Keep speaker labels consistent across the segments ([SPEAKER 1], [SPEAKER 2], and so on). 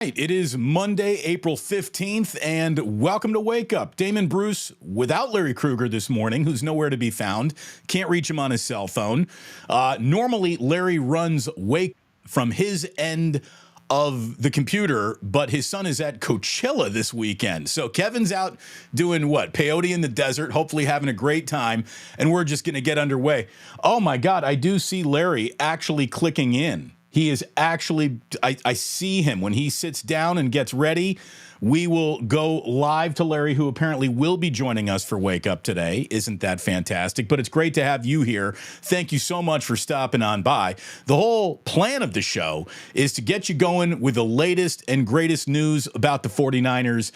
[SPEAKER 1] It is Monday, April 15th, and welcome to Wake Up. Damon Bruce without Larry Krueger this morning, who's nowhere to be found. Can't reach him on his cell phone. Normally, Larry runs Wake from his end of the computer, but his son is at Coachella this weekend. So Kevin's out doing what? Peyote in the desert, hopefully having a great time, and we're just going to get underway. Oh, my God, I do see Larry actually clicking in. He is actually, I see him when he sits down and gets ready. We will go live to Larry, who apparently will be joining us for Wake Up today. Isn't that fantastic? But it's great to have you here. Thank you so much for stopping on by. The whole plan of the show is to get you going with the latest and greatest news about the 49ers,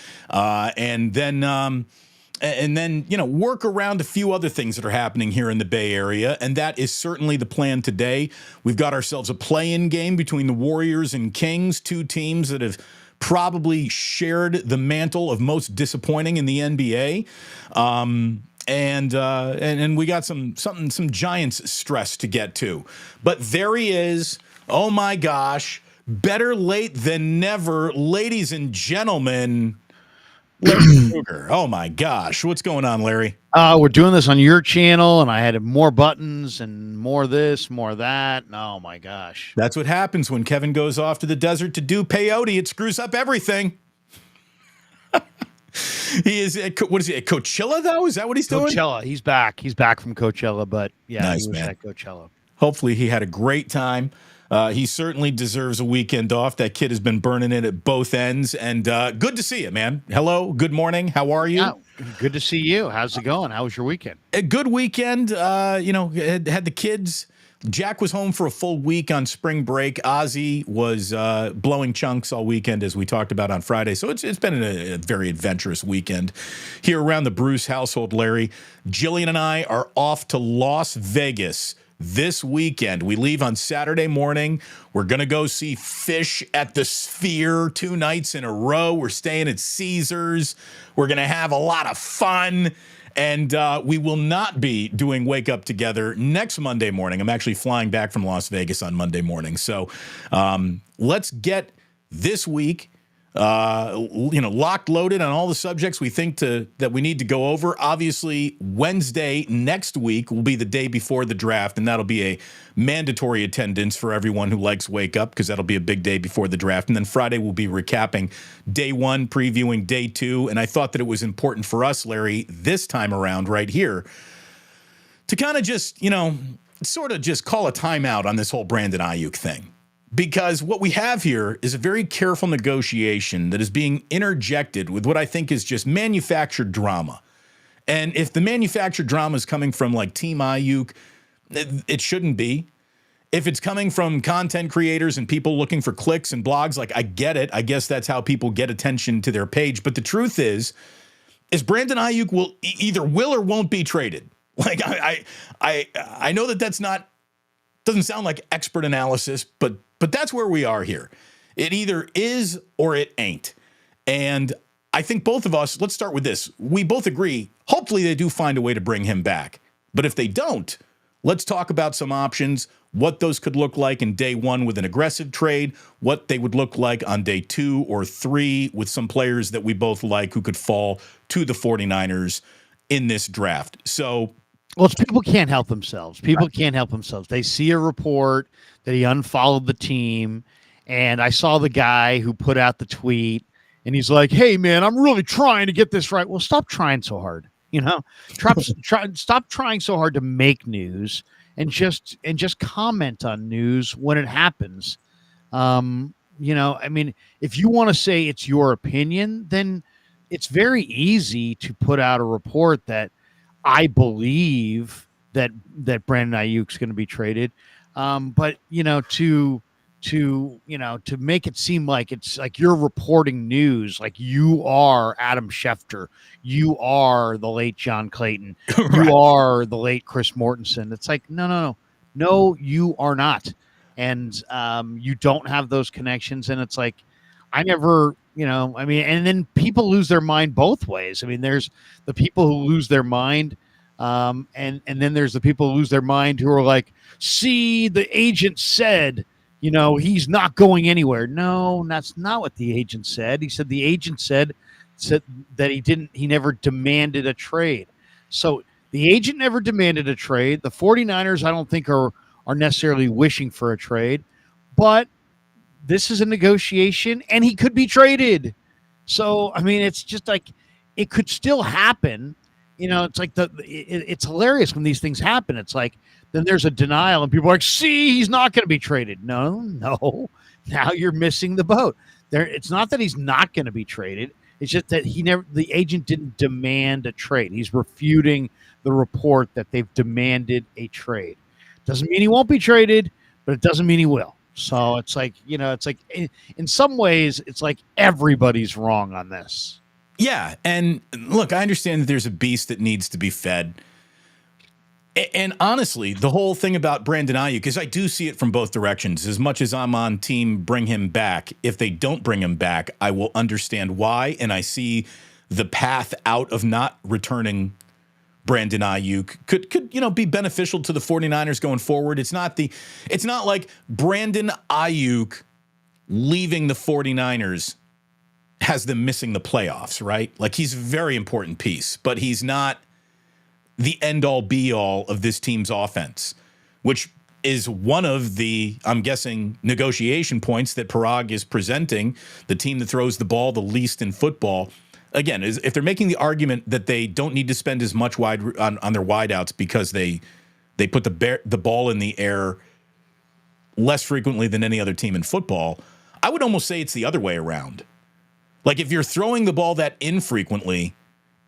[SPEAKER 1] and then, you know, work around a few other things that are happening here in the Bay Area, and that is certainly the plan today. We've got ourselves a play-in game between the Warriors and Kings, two teams that have probably shared the mantle of most disappointing in the NBA. And we got some Giants stress to get to. But there he is. Oh, my gosh. Better late than never. Ladies and gentlemen, Larry Krueger. Oh my gosh, what's going on, Larry?
[SPEAKER 2] We're doing this on your channel, and I had more buttons and more this, more that. Oh my gosh,
[SPEAKER 1] that's what happens when Kevin goes off to the desert to do peyote. It screws up everything. He is at, what is he at Coachella though? Is that what he's doing?
[SPEAKER 2] Coachella. He's back. He's back from Coachella, but yeah,
[SPEAKER 1] nice,
[SPEAKER 2] he was
[SPEAKER 1] man.
[SPEAKER 2] at Coachella.
[SPEAKER 1] Hopefully, he had a great time. He certainly deserves a weekend off. That kid has been burning it at both ends. And good to see you, man. Hello. Good morning. How are you?
[SPEAKER 2] Yeah, good to see you. How's it going? How was your weekend?
[SPEAKER 1] A good weekend. Had the kids. Jack was home for a full week on spring break. Ozzy was blowing chunks all weekend, as we talked about on Friday. So it's been a very adventurous weekend here around the Bruce household, Larry. Jillian and I are off to Las Vegas this weekend. We leave on Saturday morning. We're going to go see Fish at the Sphere 2 nights in a row. We're staying at Caesars. We're going to have a lot of fun. And we will not be doing Wake Up together next Monday morning. I'm actually flying back from Las Vegas on Monday morning. So let's get this week locked, loaded on all the subjects we think that we need to go over. Obviously, Wednesday next week will be the day before the draft, and that'll be a mandatory attendance for everyone who likes Wake Up, because that'll be a big day before the draft. And then Friday we'll be recapping day 1, previewing day 2. And I thought that it was important for us, Larry, this time around right here, to kind of just, sort of just call a timeout on this whole Brandon Aiyuk thing. Because what we have here is a very careful negotiation that is being interjected with what I think is just manufactured drama. And if the manufactured drama is coming from like Team Aiyuk, it shouldn't be. If it's coming from content creators and people looking for clicks and blogs, like, I get it. I guess that's how people get attention to their page. But the truth is Brandon Aiyuk either will or won't be traded. Like, I know that's not, doesn't sound like expert analysis, but that's where we are here. It either is or it ain't. And I think both of us, let's start with this. We both agree, hopefully they do find a way to bring him back. But if they don't, let's talk about some options, what those could look like in day 1 with an aggressive trade, what they would look like on day 2 or 3 with some players that we both like who could fall to the 49ers in this draft. So,
[SPEAKER 2] well, people can't help themselves. People can't help themselves. They see a report that he unfollowed the team, and I saw the guy who put out the tweet, and he's like, "Hey, man, I'm really trying to get this right." Well, stop trying so hard. Stop trying so hard to make news, and just comment on news when it happens. I mean, if you want to say it's your opinion, then it's very easy to put out a report that I believe that Brandon Aiyuk's going to be traded. But to make it seem like it's like you're reporting news, like you are Adam Schefter, you are the late John Clayton, right. You are the late Chris Mortensen. It's like, no, you are not. And you don't have those connections. And it's like, I never, and then people lose their mind both ways. I mean, there's the people who lose their mind. And then there's the people who lose their mind who are like, see, the agent said, he's not going anywhere. No, that's not what the agent said. He said the agent said that he never demanded a trade. So the agent never demanded a trade. The 49ers, I don't think are necessarily wishing for a trade, but this is a negotiation and he could be traded. So, I mean, it's just like, it could still happen. It's like it's hilarious when these things happen. It's like, then there's a denial and people are like, see, he's not going to be traded. No. Now you're missing the boat there. It's not that he's not going to be traded. It's just that the agent didn't demand a trade. He's refuting the report that they've demanded a trade. Doesn't mean he won't be traded, but it doesn't mean he will. So it's like, it's like in some ways, it's like everybody's wrong on this.
[SPEAKER 1] Yeah. And look, I understand that there's a beast that needs to be fed. And honestly, the whole thing about Brandon Aiyuk, because I do see it from both directions. As much as I'm on team bring him back, if they don't bring him back, I will understand why. And I see the path out of not returning Brandon Aiyuk could be beneficial to the 49ers going forward. It's not like Brandon Aiyuk leaving the 49ers has them missing the playoffs, right? Like, he's a very important piece, but he's not the end-all be-all of this team's offense, which is one of the, I'm guessing, negotiation points that Parag is presenting, the team that throws the ball the least in football. Again, if they're making the argument that they don't need to spend as much on their wideouts because they put the ball in the air less frequently than any other team in football, I would almost say it's the other way around. Like, if you're throwing the ball that infrequently,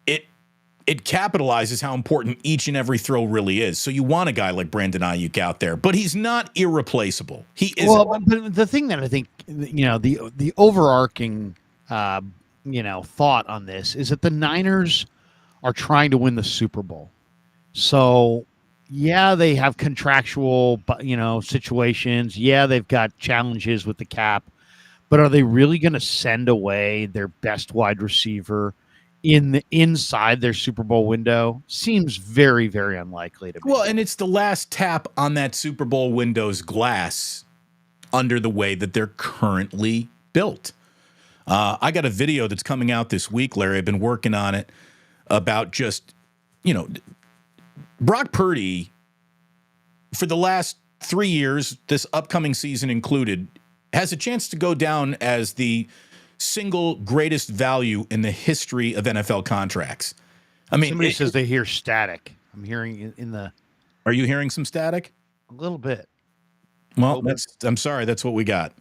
[SPEAKER 1] it capitalizes how important each and every throw really is. So you want a guy like Brandon Aiyuk out there, but he's not irreplaceable. He is.
[SPEAKER 2] Well, but the thing that I think, the overarching, thought on this is that the Niners are trying to win the Super Bowl. So, yeah, they have contractual, situations. Yeah, they've got challenges with the cap, but are they really going to send away their best wide receiver inside their Super Bowl window? Seems very, very unlikely to me.
[SPEAKER 1] Well, and it's the last tap on that Super Bowl window's glass under the way that they're currently built. I got a video that's coming out this week, Larry. I've been working on it about just, Brock Purdy for the last 3 years, this upcoming season included, has a chance to go down as the single greatest value in the history of NFL contracts. I mean,
[SPEAKER 2] somebody says they hear static. I'm hearing in the.
[SPEAKER 1] Are you hearing some static?
[SPEAKER 2] A little bit.
[SPEAKER 1] Well, I'm sorry. That's what we got.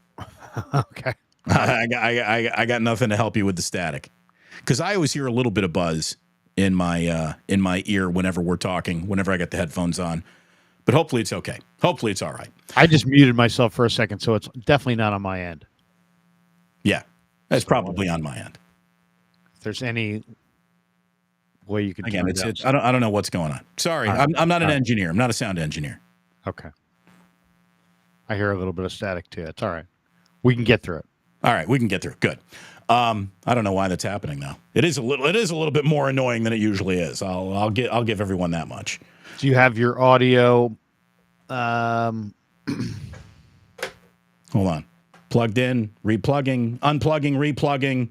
[SPEAKER 2] Okay.
[SPEAKER 1] I got nothing to help you with the static, because I always hear a little bit of buzz in my ear whenever we're talking, whenever I got the headphones on. But hopefully it's okay. Hopefully it's all right.
[SPEAKER 2] I just muted myself for a second, so it's definitely not on my end.
[SPEAKER 1] Yeah, that's probably on my end.
[SPEAKER 2] If there's any way you can
[SPEAKER 1] again, I don't know what's going on. Sorry, right. I'm not an engineer. I'm not a sound engineer.
[SPEAKER 2] Okay. I hear a little bit of static too. It's all right. We can get through it.
[SPEAKER 1] All right, we can get through it. Good. I don't know why that's happening though. It is a little bit more annoying than it usually is. I'll give everyone that much.
[SPEAKER 2] Do you have your audio?
[SPEAKER 1] Hold on. Plugged in, replugging, unplugging, replugging.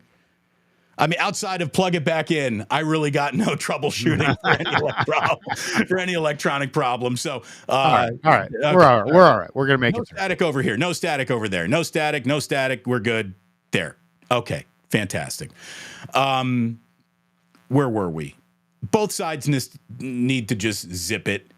[SPEAKER 1] I mean, outside of plug it back in, I really got no troubleshooting for any electronic problem. So,
[SPEAKER 2] all right. Okay. We're all right. We're gonna make it.
[SPEAKER 1] Static over here. No static over there. No static. No static. We're good there. Okay. Fantastic. Where were we? Both sides need to just zip it.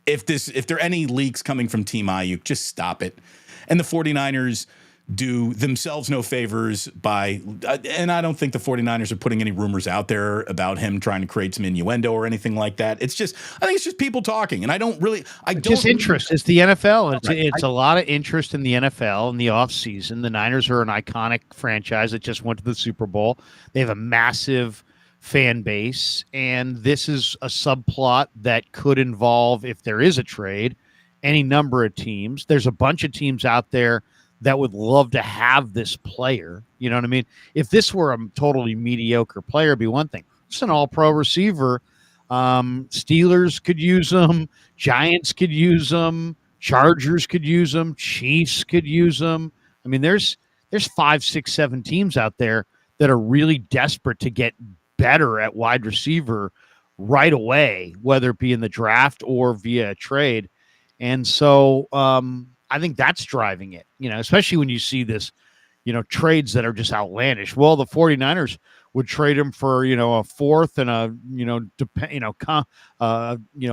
[SPEAKER 1] If there are any leaks coming from Team Aiyuk, just stop it. And the 49ers do themselves no favors by, and I don't think the 49ers are putting any rumors out there about him trying to create some innuendo or anything like that. I think it's just people talking, and just
[SPEAKER 2] interest. It's the NFL. It's a lot of interest in the NFL in the offseason. The Niners are an iconic franchise that just went to the Super Bowl. They have a massive fan base, and this is a subplot that could involve, if there is a trade, any number of teams. There's a bunch of teams out there that would love to have this player. You know what I mean? If this were a totally mediocre player, it'd be one thing. It's an all-pro receiver. Steelers could use him. Giants could use him. Chargers could use him. Chiefs could use him. I mean, there's 5, 6, 7 teams out there that are really desperate to get better at wide receiver right away, whether it be in the draft or via a trade. And so I think that's driving it, especially when you see this, trades that are just outlandish. Well, the 49ers would trade him for, a fourth and a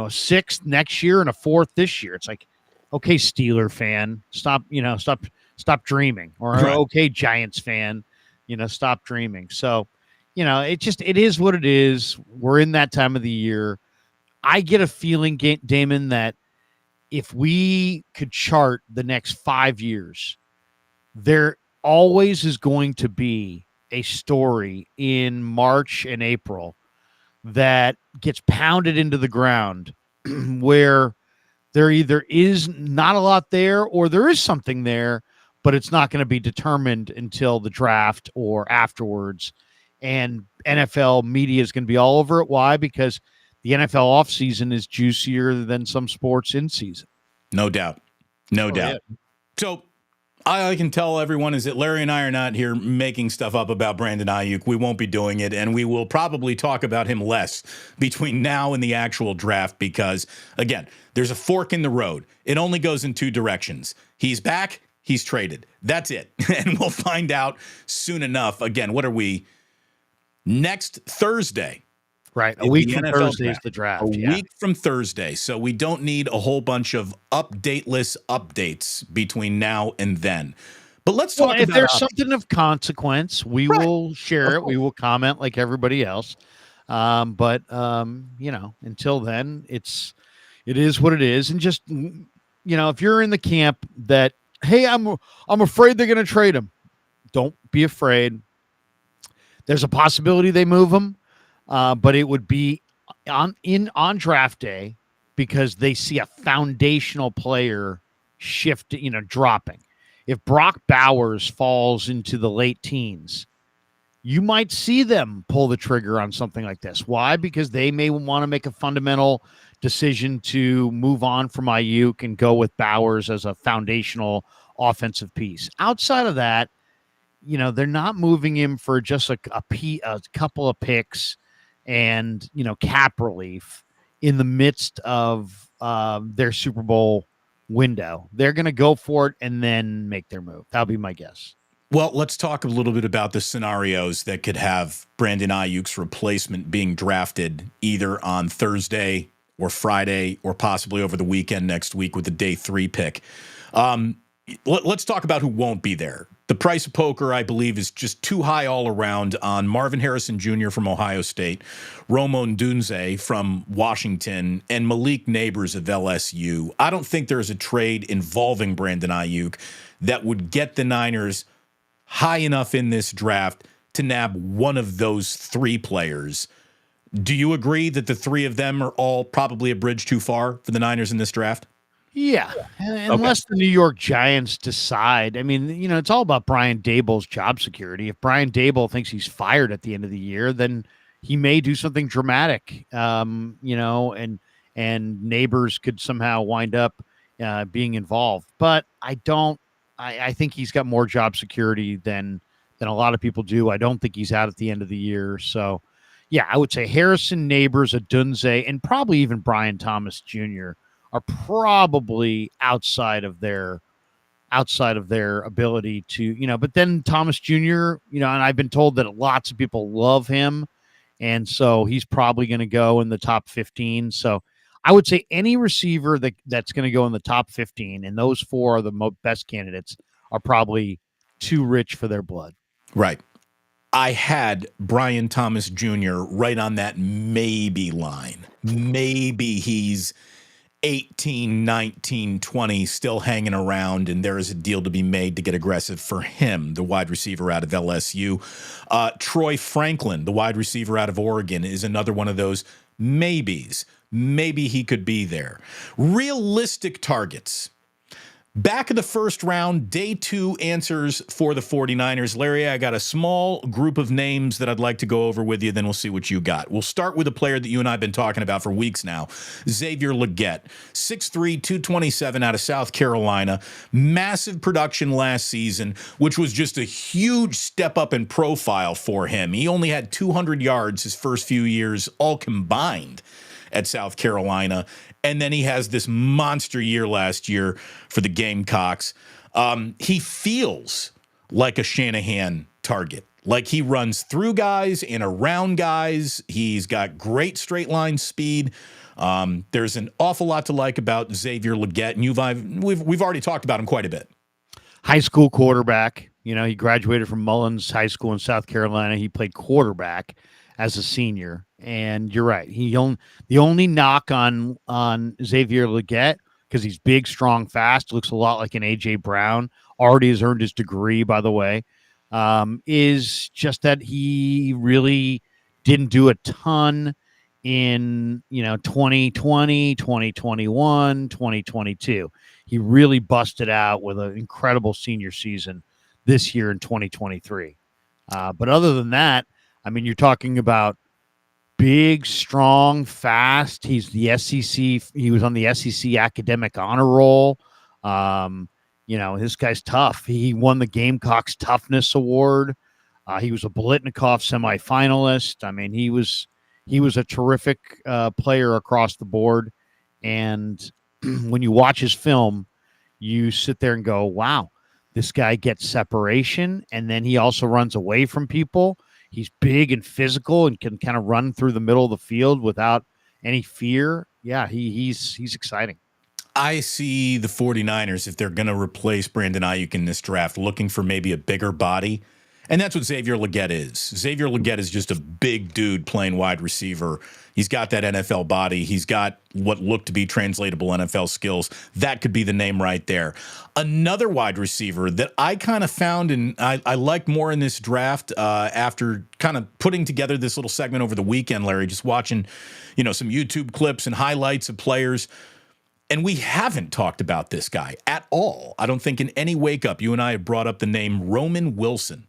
[SPEAKER 2] sixth next year and a fourth this year. It's like, okay, Steeler fan, stop dreaming. Or
[SPEAKER 1] Right.
[SPEAKER 2] Okay, Giants fan, stop dreaming. So, it is what it is. We're in that time of the year. I get a feeling, Damon, that if we could chart the next 5 years, there always is going to be a story in March and April that gets pounded into the ground where there either is not a lot there or there is something there, but it's not going to be determined until the draft or afterwards. And NFL media is going to be all over it. Why? Because the NFL offseason is juicier than some sports in season.
[SPEAKER 1] No doubt. No doubt. Yeah. So all I can tell everyone is that Larry and I are not here making stuff up about Brandon Aiyuk. We won't be doing it, and we will probably talk about him less between now and the actual draft because, again, there's a fork in the road. It only goes in two directions. He's back, he's traded. That's it. And we'll find out soon enough. Again, what are we? Next Thursday.
[SPEAKER 2] Right. A week from Thursday is the draft.
[SPEAKER 1] A week from Thursday. So we don't need a whole bunch of updateless updates between now and then. But let's talk about
[SPEAKER 2] if there's something of consequence, we will share it. We will comment like everybody else. But until then, it is what it is. And just, if you're in the camp that, hey, I'm afraid they're going to trade him, don't be afraid. There's a possibility they move him. But it would be on draft day because they see a foundational player shift, dropping. If Brock Bowers falls into the late teens, you might see them pull the trigger on something like this. Why? Because they may want to make a fundamental decision to move on from Aiyuk and go with Bowers as a foundational offensive piece. Outside of that, they're not moving him for just a couple of picks and cap relief in the midst of their Super Bowl window. They're going to go for it and then make their move. That'll be my guess.
[SPEAKER 1] Well, let's talk a little bit about the scenarios that could have Brandon Aiyuk's replacement being drafted either on Thursday or Friday or possibly over the weekend next week with the day 3 pick. Let's talk about who won't be there. The price of poker, I believe, is just too high all around on Marvin Harrison Jr. from Ohio State, Rome Odunze from Washington, and Malik Neighbors of LSU. I don't think there's a trade involving Brandon Aiyuk that would get the Niners high enough in this draft to nab one of those 3 players. Do you agree that the 3 of them are all probably a bridge too far for the Niners in this draft?
[SPEAKER 2] Yeah, unless the New York Giants decide. I mean, it's all about Brian Daboll's job security. If Brian Daboll thinks he's fired at the end of the year, then he may do something dramatic, and Neighbors could somehow wind up being involved. But I think he's got more job security than a lot of people do. I don't think he's out at the end of the year. So, yeah, I would say Harrison, Neighbors, Odunze, and probably even Brian Thomas Jr. are probably outside of their ability to, but then Thomas Jr., and I've been told that lots of people love him. And so he's probably going to go in the top 15. So I would say any receiver that's going to go in the top 15, and those 4 are the best candidates, are probably too rich for their blood.
[SPEAKER 1] Right. I had Brian Thomas Jr. right on that maybe line. Maybe he's 18, 19, 20, still hanging around, and there is a deal to be made to get aggressive for him, the wide receiver out of LSU. Troy Franklin, the wide receiver out of Oregon, is another one of those maybes. Maybe he could be there. Realistic targets. Back of the first round, day 2 answers for the 49ers. Larry, I got a small group of names that I'd like to go over with you, then we'll see what you got. We'll start with a player that you and I have been talking about for weeks now, Xavier Legette. 6'3", 227 out of South Carolina. Massive production last season, which was just a huge step up in profile for him. He only had 200 yards his first few years, all combined, at South Carolina. And then he has this monster year last year for the Gamecocks. He feels like a Shanahan target. Like he runs through guys and around guys. He's got great straight line speed. There's an awful lot to like about Xavier Legette, and we've already talked about him quite a bit.
[SPEAKER 2] High school quarterback. You know, he graduated from Mullins High School in South Carolina. He played quarterback as a senior. And you're right. The only knock on Xavier Legette, because he's big, strong, fast, looks a lot like an A.J. Brown, already has earned his degree, by the way, is just that he really didn't do a ton in 2020, 2021, 2022. He really busted out with an incredible senior season this year in 2023. But other than that, I mean, you're talking about big, strong, fast. He's the SEC. He was on the SEC academic honor roll. This guy's tough. He won the Gamecocks Toughness Award. He was a Bolitnikoff semifinalist. I mean, he was a terrific player across the board. And when you watch his film, you sit there and go, wow, this guy gets separation. And then he also runs away from people. He's big and physical and can kind of run through the middle of the field without any fear. Yeah, he's exciting.
[SPEAKER 1] I see the 49ers, if they're going to replace Brandon Aiyuk in this draft, looking for maybe a bigger body. And that's what Xavier Legette is. Xavier Legette is just a big dude playing wide receiver. He's got that NFL body. He's got what look to be translatable NFL skills. That could be the name right there. Another wide receiver that I kind of found and I like more in this draft after kind of putting together this little segment over the weekend, Larry, just watching, some YouTube clips and highlights of players. And we haven't talked about this guy at all. I don't think in any wake up, you and I have brought up the name Roman Wilson,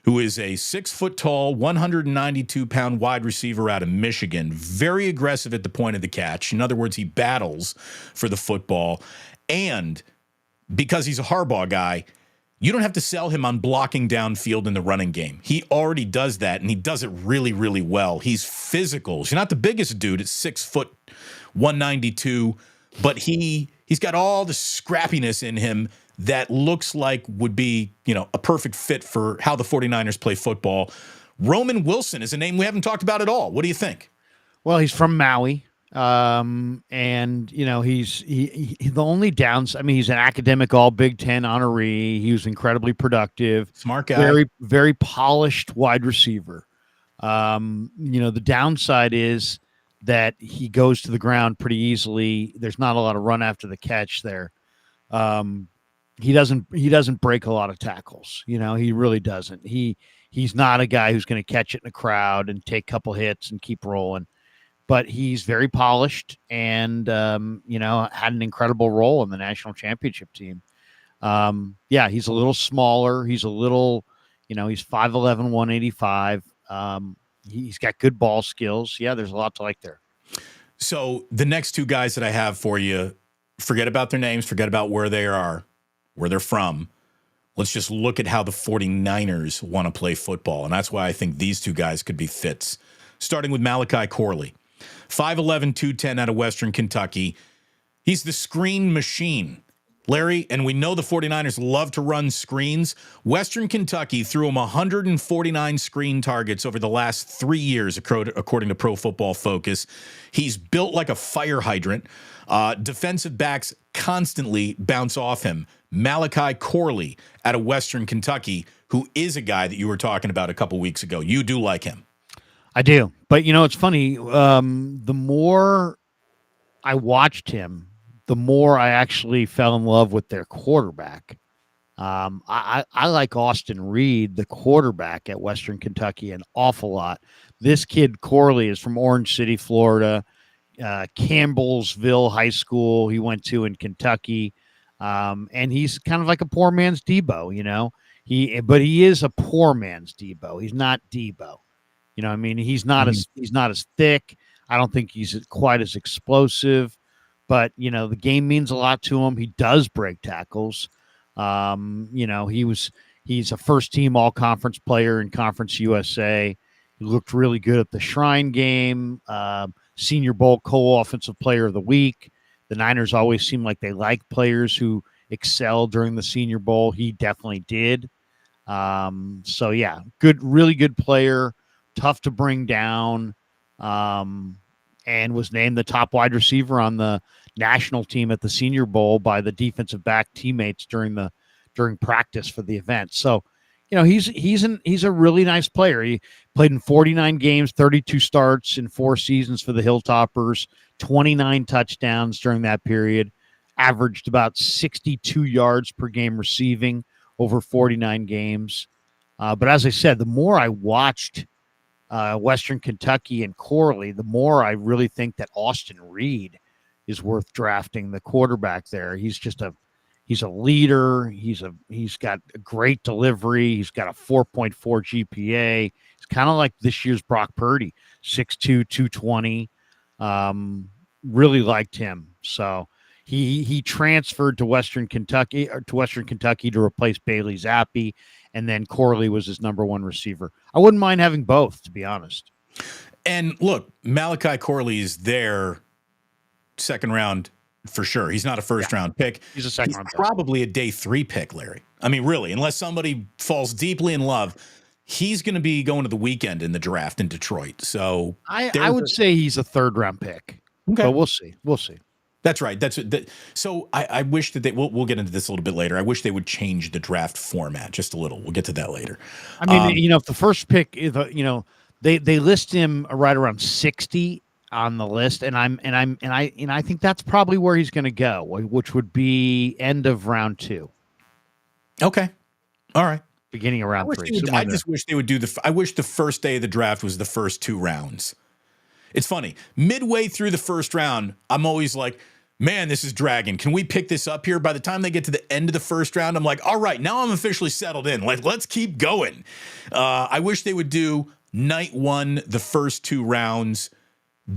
[SPEAKER 1] who is a 6-foot-tall, 192-pound wide receiver out of Michigan, very aggressive at the point of the catch. In other words, he battles for the football. And because he's a Harbaugh guy, you don't have to sell him on blocking downfield in the running game. He already does that, and he does it really, really well. He's physical. He's not the biggest dude at 6 foot, 192, but he's got all the scrappiness in him that looks like would be, a perfect fit for how the 49ers play football. Roman Wilson is a name we haven't talked about at all. What do you think?
[SPEAKER 2] Well, he's from Maui. He's the only downside. I mean, he's an academic all Big Ten honoree. He was incredibly productive.
[SPEAKER 1] Smart guy.
[SPEAKER 2] Very, very polished wide receiver. The downside is that he goes to the ground pretty easily. There's not a lot of run after the catch there. He doesn't break a lot of tackles. He really doesn't. He's not a guy who's going to catch it in a crowd and take a couple hits and keep rolling. But he's very polished and had an incredible role in the national championship team. He's a little smaller. He's a little, he's 5'11", 185. He's got good ball skills. Yeah, there's a lot to like there.
[SPEAKER 1] So the next two guys that I have for you, forget about their names, forget about where they are, where they're from. Let's just look at how the 49ers want to play football. And that's why I think these two guys could be fits. Starting with Malachi Corley, 5'11", 210 out of Western Kentucky. He's the screen machine, Larry, and we know the 49ers love to run screens. Western Kentucky threw him 149 screen targets over the last 3 years, according to Pro Football Focus. He's built like a fire hydrant. Defensive backs constantly bounce off him. Malachi Corley out of Western Kentucky, who is a guy that you were talking about a couple weeks ago. You do like him.
[SPEAKER 2] I do. But, it's funny. The more I watched him, the more I actually fell in love with their quarterback. I like Austin Reed, the quarterback at Western Kentucky, an awful lot. This kid, Corley, is from Orange City, Florida, Campbellsville High School he went to in Kentucky. And he's kind of like a poor man's Debo, but he is a poor man's Debo. He's not Debo. I mean, he's not as thick. I don't think he's quite as explosive, but the game means a lot to him. He does break tackles. He's a first team all conference player in Conference USA. He looked really good at the Shrine game. Senior Bowl co-offensive player of the week. The Niners always seem like they like players who excel during the Senior Bowl. He definitely did. So yeah, really good player, tough to bring down, and was named the top wide receiver on the national team at the Senior Bowl by the defensive back teammates during practice for the event. So, he's a really nice player. He played in 49 games, 32 starts in 4 seasons for the Hilltoppers, 29 touchdowns during that period, averaged about 62 yards per game receiving over 49 games. But as I said, the more I watched Western Kentucky and Corley, the more I really think that Austin Reed is worth drafting, the quarterback there. He's a leader. He's got a great delivery. He's got a 4.4 GPA. It's kind of like this year's Brock Purdy, 6'2", 220. Really liked him. So he transferred to Western Kentucky to replace Bailey Zappi, and then Corley was his number 1 receiver. I wouldn't mind having both, to be honest.
[SPEAKER 1] And look, Malachi Corley is their second round for sure. He's not a first round pick.
[SPEAKER 2] He's a second round pick.
[SPEAKER 1] Probably a day 3 pick, Larry. I mean, really, unless somebody falls deeply in love, he's going to be going to the weekend in the draft in Detroit. So
[SPEAKER 2] I would say he's a third round pick. Okay, but we'll see.
[SPEAKER 1] That's right. So I wish that we'll get into this a little bit later. I wish they would change the draft format just a little. We'll get to that later.
[SPEAKER 2] I mean, if the first pick is, they list him right around 60 on the list, and I think that's probably where he's going to go, which would be end of round 2.
[SPEAKER 1] Okay. All right.
[SPEAKER 2] Beginning of round 3.
[SPEAKER 1] I just wish they would do I wish the first day of the draft was the first 2 rounds. It's funny. Midway through the first round, I'm always like, man, this is dragging. Can we pick this up here? By the time they get to the end of the first round, I'm like, all right, now I'm officially settled in. Let's keep going. I wish they would do night 1, the first 2 rounds,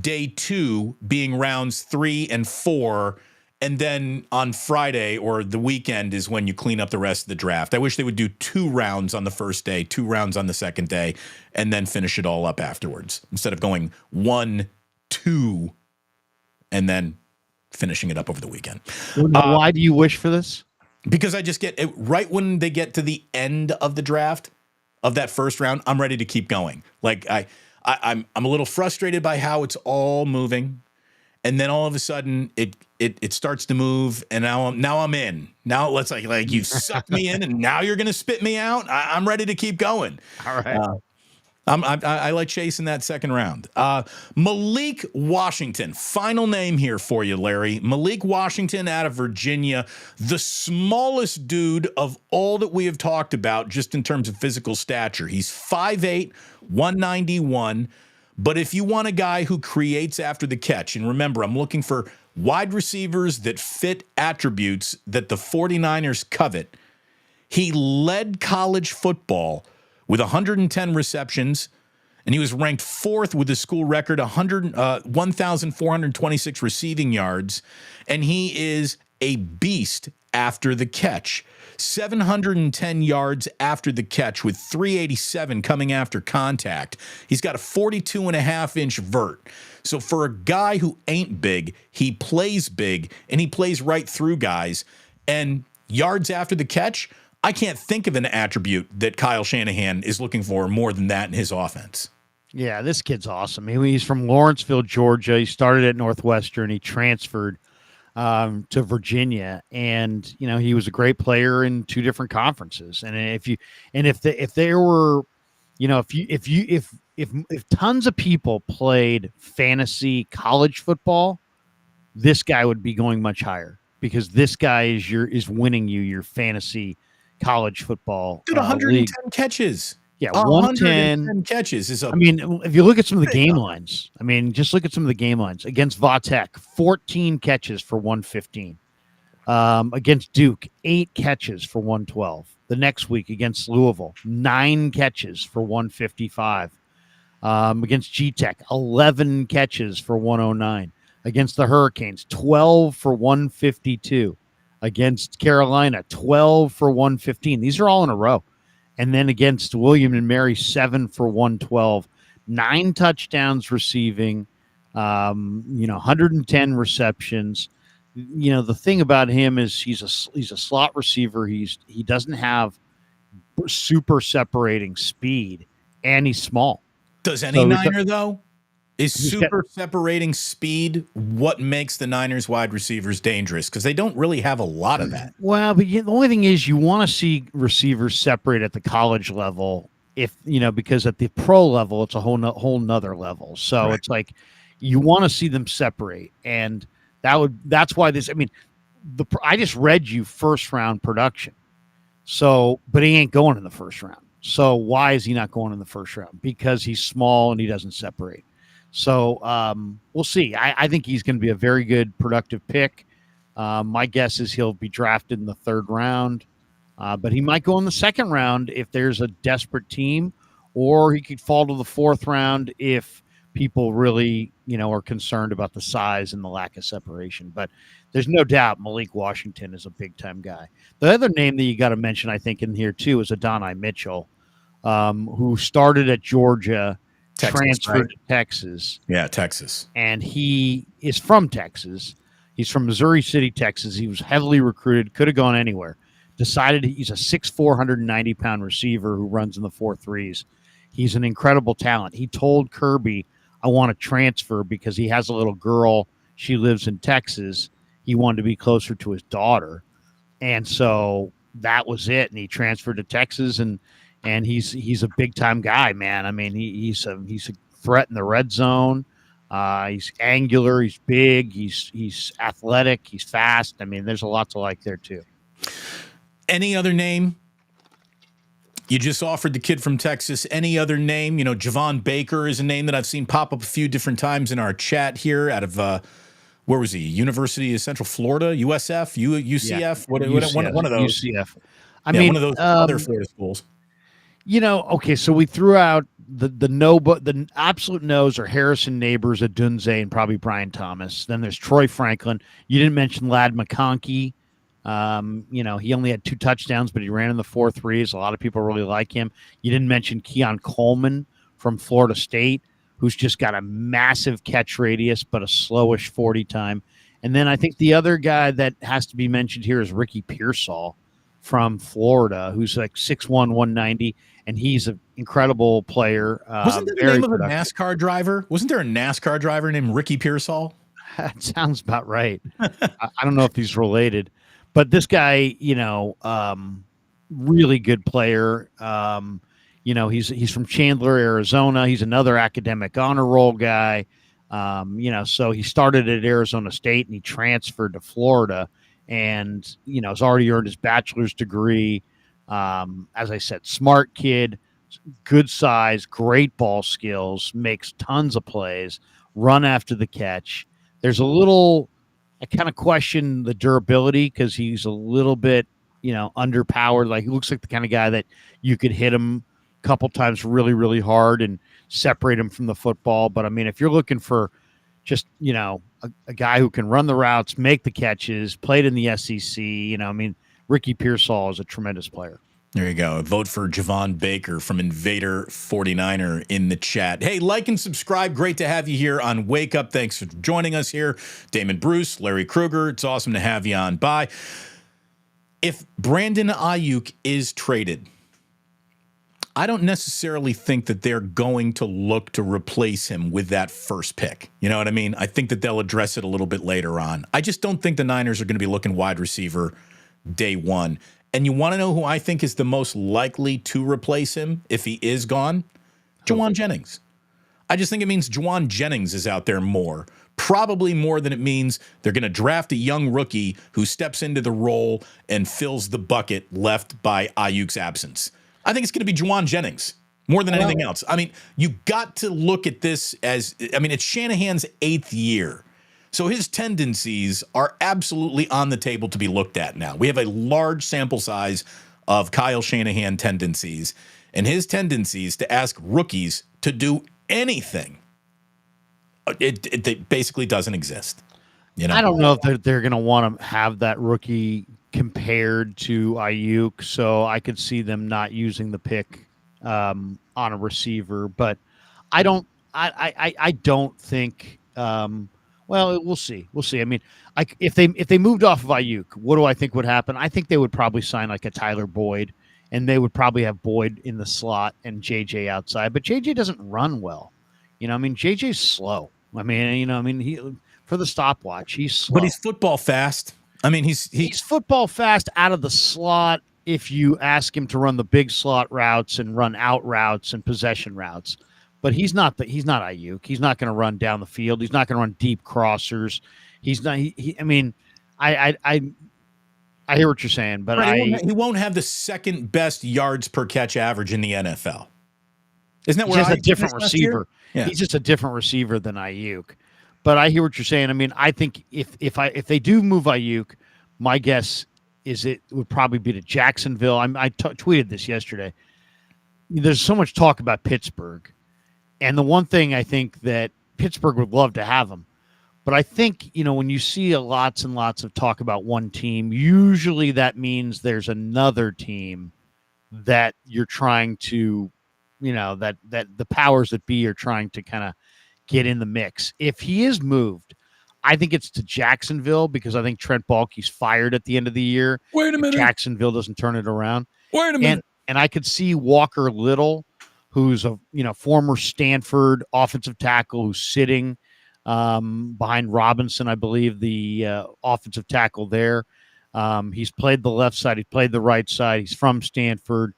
[SPEAKER 1] day 2 being rounds 3 and 4, and then on Friday or the weekend is when you clean up the rest of the draft. I wish they would do 2 rounds on the first day, 2 rounds on the second day, and then finish it all up afterwards instead of going 1, 2, and then finishing it up over the weekend.
[SPEAKER 2] Why do you wish for this?
[SPEAKER 1] Because I just get it right when they get to the end of the draft of that first round, I'm ready to keep going. Like I'm a little frustrated by how it's all moving. And then all of a sudden it starts to move, and now I'm in. Now let's like you sucked me in, and now you're gonna spit me out. I'm ready to keep going.
[SPEAKER 2] All right.
[SPEAKER 1] I like chasing that second round. Malik Washington, final name here for you, Larry. Malik Washington out of Virginia, the smallest dude of all that we have talked about just in terms of physical stature. He's 5'8", 191. But if you want a guy who creates after the catch, and remember, I'm looking for wide receivers that fit attributes that the 49ers covet. He led college football with 110 receptions, and he was ranked 4th with a school record, 1,426 receiving yards, and he is a beast after the catch. 710 yards after the catch with 387 coming after contact. He's got a 42.5-inch vert. So for a guy who ain't big, he plays big, and he plays right through guys. And yards after the catch, I can't think of an attribute that Kyle Shanahan is looking for more than that in his offense.
[SPEAKER 2] Yeah, this kid's awesome. He's from Lawrenceville, Georgia. He started at Northwestern. He transferred to Virginia, and he was a great player in 2 different conferences. And if tons of people played fantasy college football, this guy would be going much higher, because this guy is winning your fantasy college football.
[SPEAKER 1] Dude, 110
[SPEAKER 2] league.
[SPEAKER 1] Catches.
[SPEAKER 2] Yeah,
[SPEAKER 1] 110 catches is
[SPEAKER 2] if you look at some of the game lines, just look at some of the game lines against Vatek, 14 catches for 115. Against Duke, 8 catches for 112. The next week against Louisville, 9 catches for 155. Against G-Tech, 11 catches for 109. Against the Hurricanes, 12 for 152. Against Carolina, 12 for 115. These are all in a row. And then against William and Mary, 7 for 112. 9 touchdowns receiving, 110 receptions. The thing about him is he's a slot receiver. He doesn't have super separating speed, and he's small.
[SPEAKER 1] Does any Niner, though? Is super separating speed what makes the Niners wide receivers dangerous? Because they don't really have a lot of that.
[SPEAKER 2] Well, but the only thing is you want to see receivers separate at the college level, because at the pro level, it's a whole nother level. So right. It's like you want to see them separate. And that's why I just read you first round production. So, but he ain't going in the first round. So why is he not going in the first round? Because he's small and he doesn't separate. So we'll see. I think he's going to be a very good, productive pick. My guess is he'll be drafted in the 3rd round, but he might go in the 2nd round if there's a desperate team, or he could fall to the 4th round if people really, are concerned about the size and the lack of separation. But there's no doubt Malik Washington is a big-time guy. The other name that you got to mention, I think, in here too is Adonai Mitchell, who started at Georgia, transferred to Texas.
[SPEAKER 1] Yeah, Texas.
[SPEAKER 2] And he is from Texas. He's from Missouri City, Texas. He was heavily recruited, could have gone anywhere. Decided he's a 6'4", 190-pound receiver who runs in the 4.3s. He's an incredible talent. He told Kirby, I want to transfer because he has a little girl. She lives in Texas. He wanted to be closer to his daughter. And so that was it. And he transferred to Texas, and he's a big-time guy, man. I mean, he's a threat in the red zone. He's angular. He's big. He's athletic. He's fast. I mean, there's a lot to like there, too.
[SPEAKER 1] Any other name? You just offered the kid from Texas. Any other name? Javon Baker is a name that I've seen pop up a few different times in our chat here out of where was he? University of Central Florida? USF? UCF?
[SPEAKER 2] Yeah.
[SPEAKER 1] UCF. One of those.
[SPEAKER 2] UCF.
[SPEAKER 1] One of those other Florida schools.
[SPEAKER 2] Okay, so we threw out the absolute no's are Harrison Neighbors, Adunze, and probably Brian Thomas. Then there's Troy Franklin. You didn't mention Ladd McConkey. He only had 2 touchdowns, but he ran in the 4.3s. A lot of people really like him. You didn't mention Keon Coleman from Florida State, who's just got a massive catch radius, but a slowish 40 time. And then I think the other guy that has to be mentioned here is Ricky Pearsall from Florida, who's like 6'1", 190, and he's an incredible player.
[SPEAKER 1] Wasn't that the name of a NASCAR driver? Wasn't there a NASCAR driver named Ricky Pearsall?
[SPEAKER 2] That sounds about right. I don't know if he's related. But this guy, really good player. He's from Chandler, Arizona. He's another academic honor roll guy. So he started at Arizona State and he transferred to Florida, and has already earned his bachelor's degree. As I said, smart kid, good size, great ball skills, makes tons of plays, run after the catch. I kind of question the durability because he's a little bit, underpowered. Like, he looks like the kind of guy that you could hit him a couple times really, really hard and separate him from the football. But I mean, if you're looking for just, a guy who can run the routes, make the catches, played in the SEC, Ricky Pearsall is a tremendous player.
[SPEAKER 1] There you go. Vote for Javon Baker from Invader 49er in the chat. Hey, like and subscribe. Great to have you here on Wake Up. Thanks for joining us here. Damon Bruce, Larry Krueger. It's awesome to have you on. Bye. If Brandon Aiyuk is traded, I don't necessarily think that they're going to look to replace him with that first pick. You know what I mean? I think that they'll address it a little bit later on. I just don't think the Niners are going to be looking wide receiver day one. And you want to know who I think is the most likely to replace him if he is gone? Juwan Jennings. I just think it means Juwan Jennings is out there more. Probably more than it means they're going to draft a young rookie who steps into the role and fills the bucket left by Aiyuk's absence. I think it's going to be Juwan Jennings more than anything else. I mean, you got to look at this as, it's Shanahan's 8th year. So his tendencies are absolutely on the table to be looked at now. We have a large sample size of Kyle Shanahan tendencies, and his tendencies to ask rookies to do anything, it basically doesn't exist. You know?
[SPEAKER 2] I don't know if they're going to want to have that rookie compared to Aiyuk, so I could see them not using the pick on a receiver. But I don't think. Well, we'll see. We'll see. I mean, if they moved off of Aiyuk, what do I think would happen? I think they would probably sign like a Tyler Boyd, and they would probably have Boyd in the slot and JJ outside. But JJ doesn't run well. I mean, JJ's slow. I mean, he for the stopwatch, he's slow.
[SPEAKER 1] But he's football fast. I mean, he's
[SPEAKER 2] football fast out of the slot if you ask him to run the big slot routes and run out routes and possession routes. But he's not Aiyuk. He's not going to run down the field. He's not going to run deep crossers. He's not. I mean, I hear what you're saying, but
[SPEAKER 1] he won't have the second best yards per catch average in the NFL. Isn't that where
[SPEAKER 2] he's just a different receiver?
[SPEAKER 1] Yeah.
[SPEAKER 2] He's just a different receiver than Aiyuk. But I hear what you're saying. I mean, I think if they do move Aiyuk, my guess is it would probably be to Jacksonville. I tweeted this yesterday. There's so much talk about Pittsburgh. And the one thing I think that Pittsburgh would love to have him, but I think, when you see lots and lots of talk about one team, usually that means there's another team that you're trying to, that the powers that be are trying to kind of get in the mix. If he is moved, I think it's to Jacksonville because I think Trent Baalke's fired at the end of the year.
[SPEAKER 1] Wait a minute.
[SPEAKER 2] Jacksonville doesn't turn it around.
[SPEAKER 1] Wait a minute.
[SPEAKER 2] And I could see Walker Little, who's a former Stanford offensive tackle who's sitting behind Robinson, I believe, the offensive tackle there. He's played the left side. He's played the right side. He's from Stanford.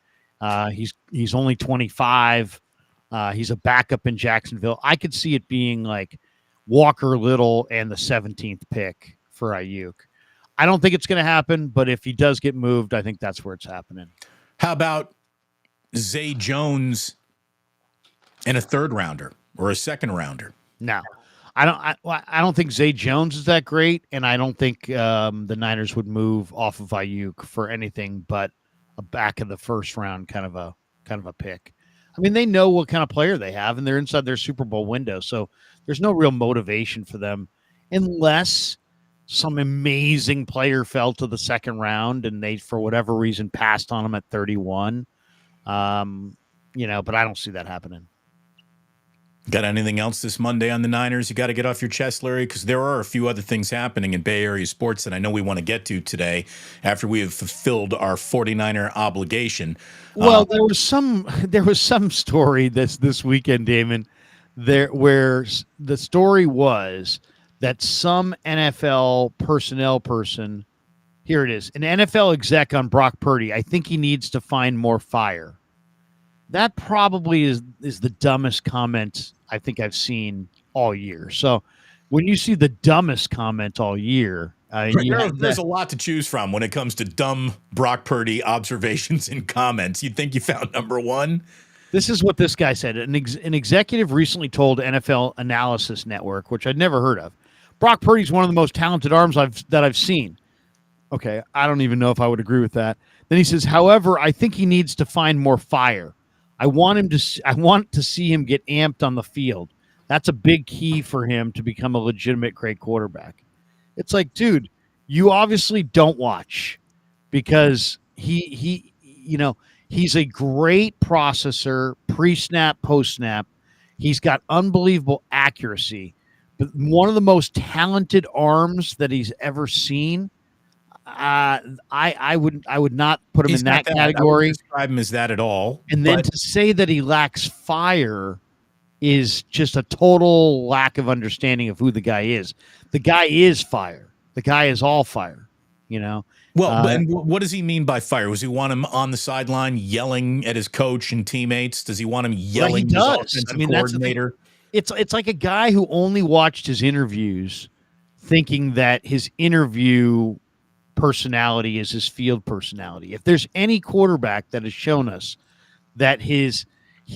[SPEAKER 2] He's only 25. He's a backup in Jacksonville. I could see it being like Walker Little and the 17th pick for Aiyuk. I don't think it's going to happen, but if he does get moved, I think that's where it's happening.
[SPEAKER 1] How about Zay Jones and a third rounder or a second rounder?
[SPEAKER 2] No, I don't think Zay Jones is that great, and I don't think the Niners would move off of Aiyuk for anything but a back of the first round kind of a pick. I mean, they know what kind of player they have, and they're inside their Super Bowl window, so there's no real motivation for them unless some amazing player fell to the second round and they, for whatever reason, passed on him at 31. But I don't see that happening.
[SPEAKER 1] Got anything else this Monday on the Niners you got to get off your chest, Larry? Because there are a few other things happening in Bay Area sports that I know we want to get to today after we have fulfilled our 49er obligation.
[SPEAKER 2] Well, there was some story this weekend, Damon, where the story was that some NFL personnel person, here it is, an NFL exec on Brock Purdy, I think he needs to find more fire. That probably is the dumbest comment I think I've seen all year. So when you see the dumbest comment all year,
[SPEAKER 1] there's a lot to choose from when it comes to dumb Brock Purdy observations and comments. You'd think you found number one.
[SPEAKER 2] This is what this guy said. An executive recently told NFL Analysis Network, which I'd never heard of, Brock Purdy's one of the most talented arms that I've seen. Okay, I don't even know if I would agree with that. Then he says, however, I think he needs to find more fire. I want to see him get amped on the field. That's a big key for him to become a legitimate great quarterback. It's like, dude, you obviously don't watch because he's a great processor, pre-snap, post-snap. He's got unbelievable accuracy, but one of the most talented arms that he's ever seen. I would not put him in that category.
[SPEAKER 1] I wouldn't describe him as that at all.
[SPEAKER 2] And then to say that he lacks fire is just a total lack of understanding of who the guy is. The guy is fire. The guy is all fire, Well,
[SPEAKER 1] and what does he mean by fire? Does he want him on the sideline yelling at his coach and teammates? Does he want him yelling at his offensive coordinator?
[SPEAKER 2] It's like a guy who only watched his interviews thinking that his interview personality is his field personality. If there's any quarterback that has shown us that he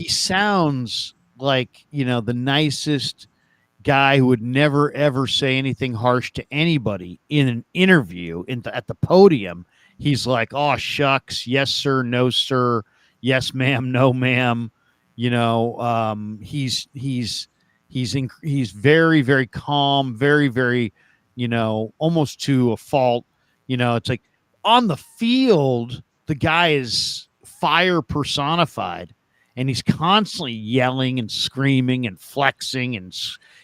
[SPEAKER 2] sounds like, the nicest guy who would never ever say anything harsh to anybody in an interview at the podium. He's like, "Oh shucks, yes sir, no sir, yes ma'am, no ma'am." He's very, very calm, very, very, almost to a fault. It's like on the field, the guy is fire personified, and he's constantly yelling and screaming and flexing and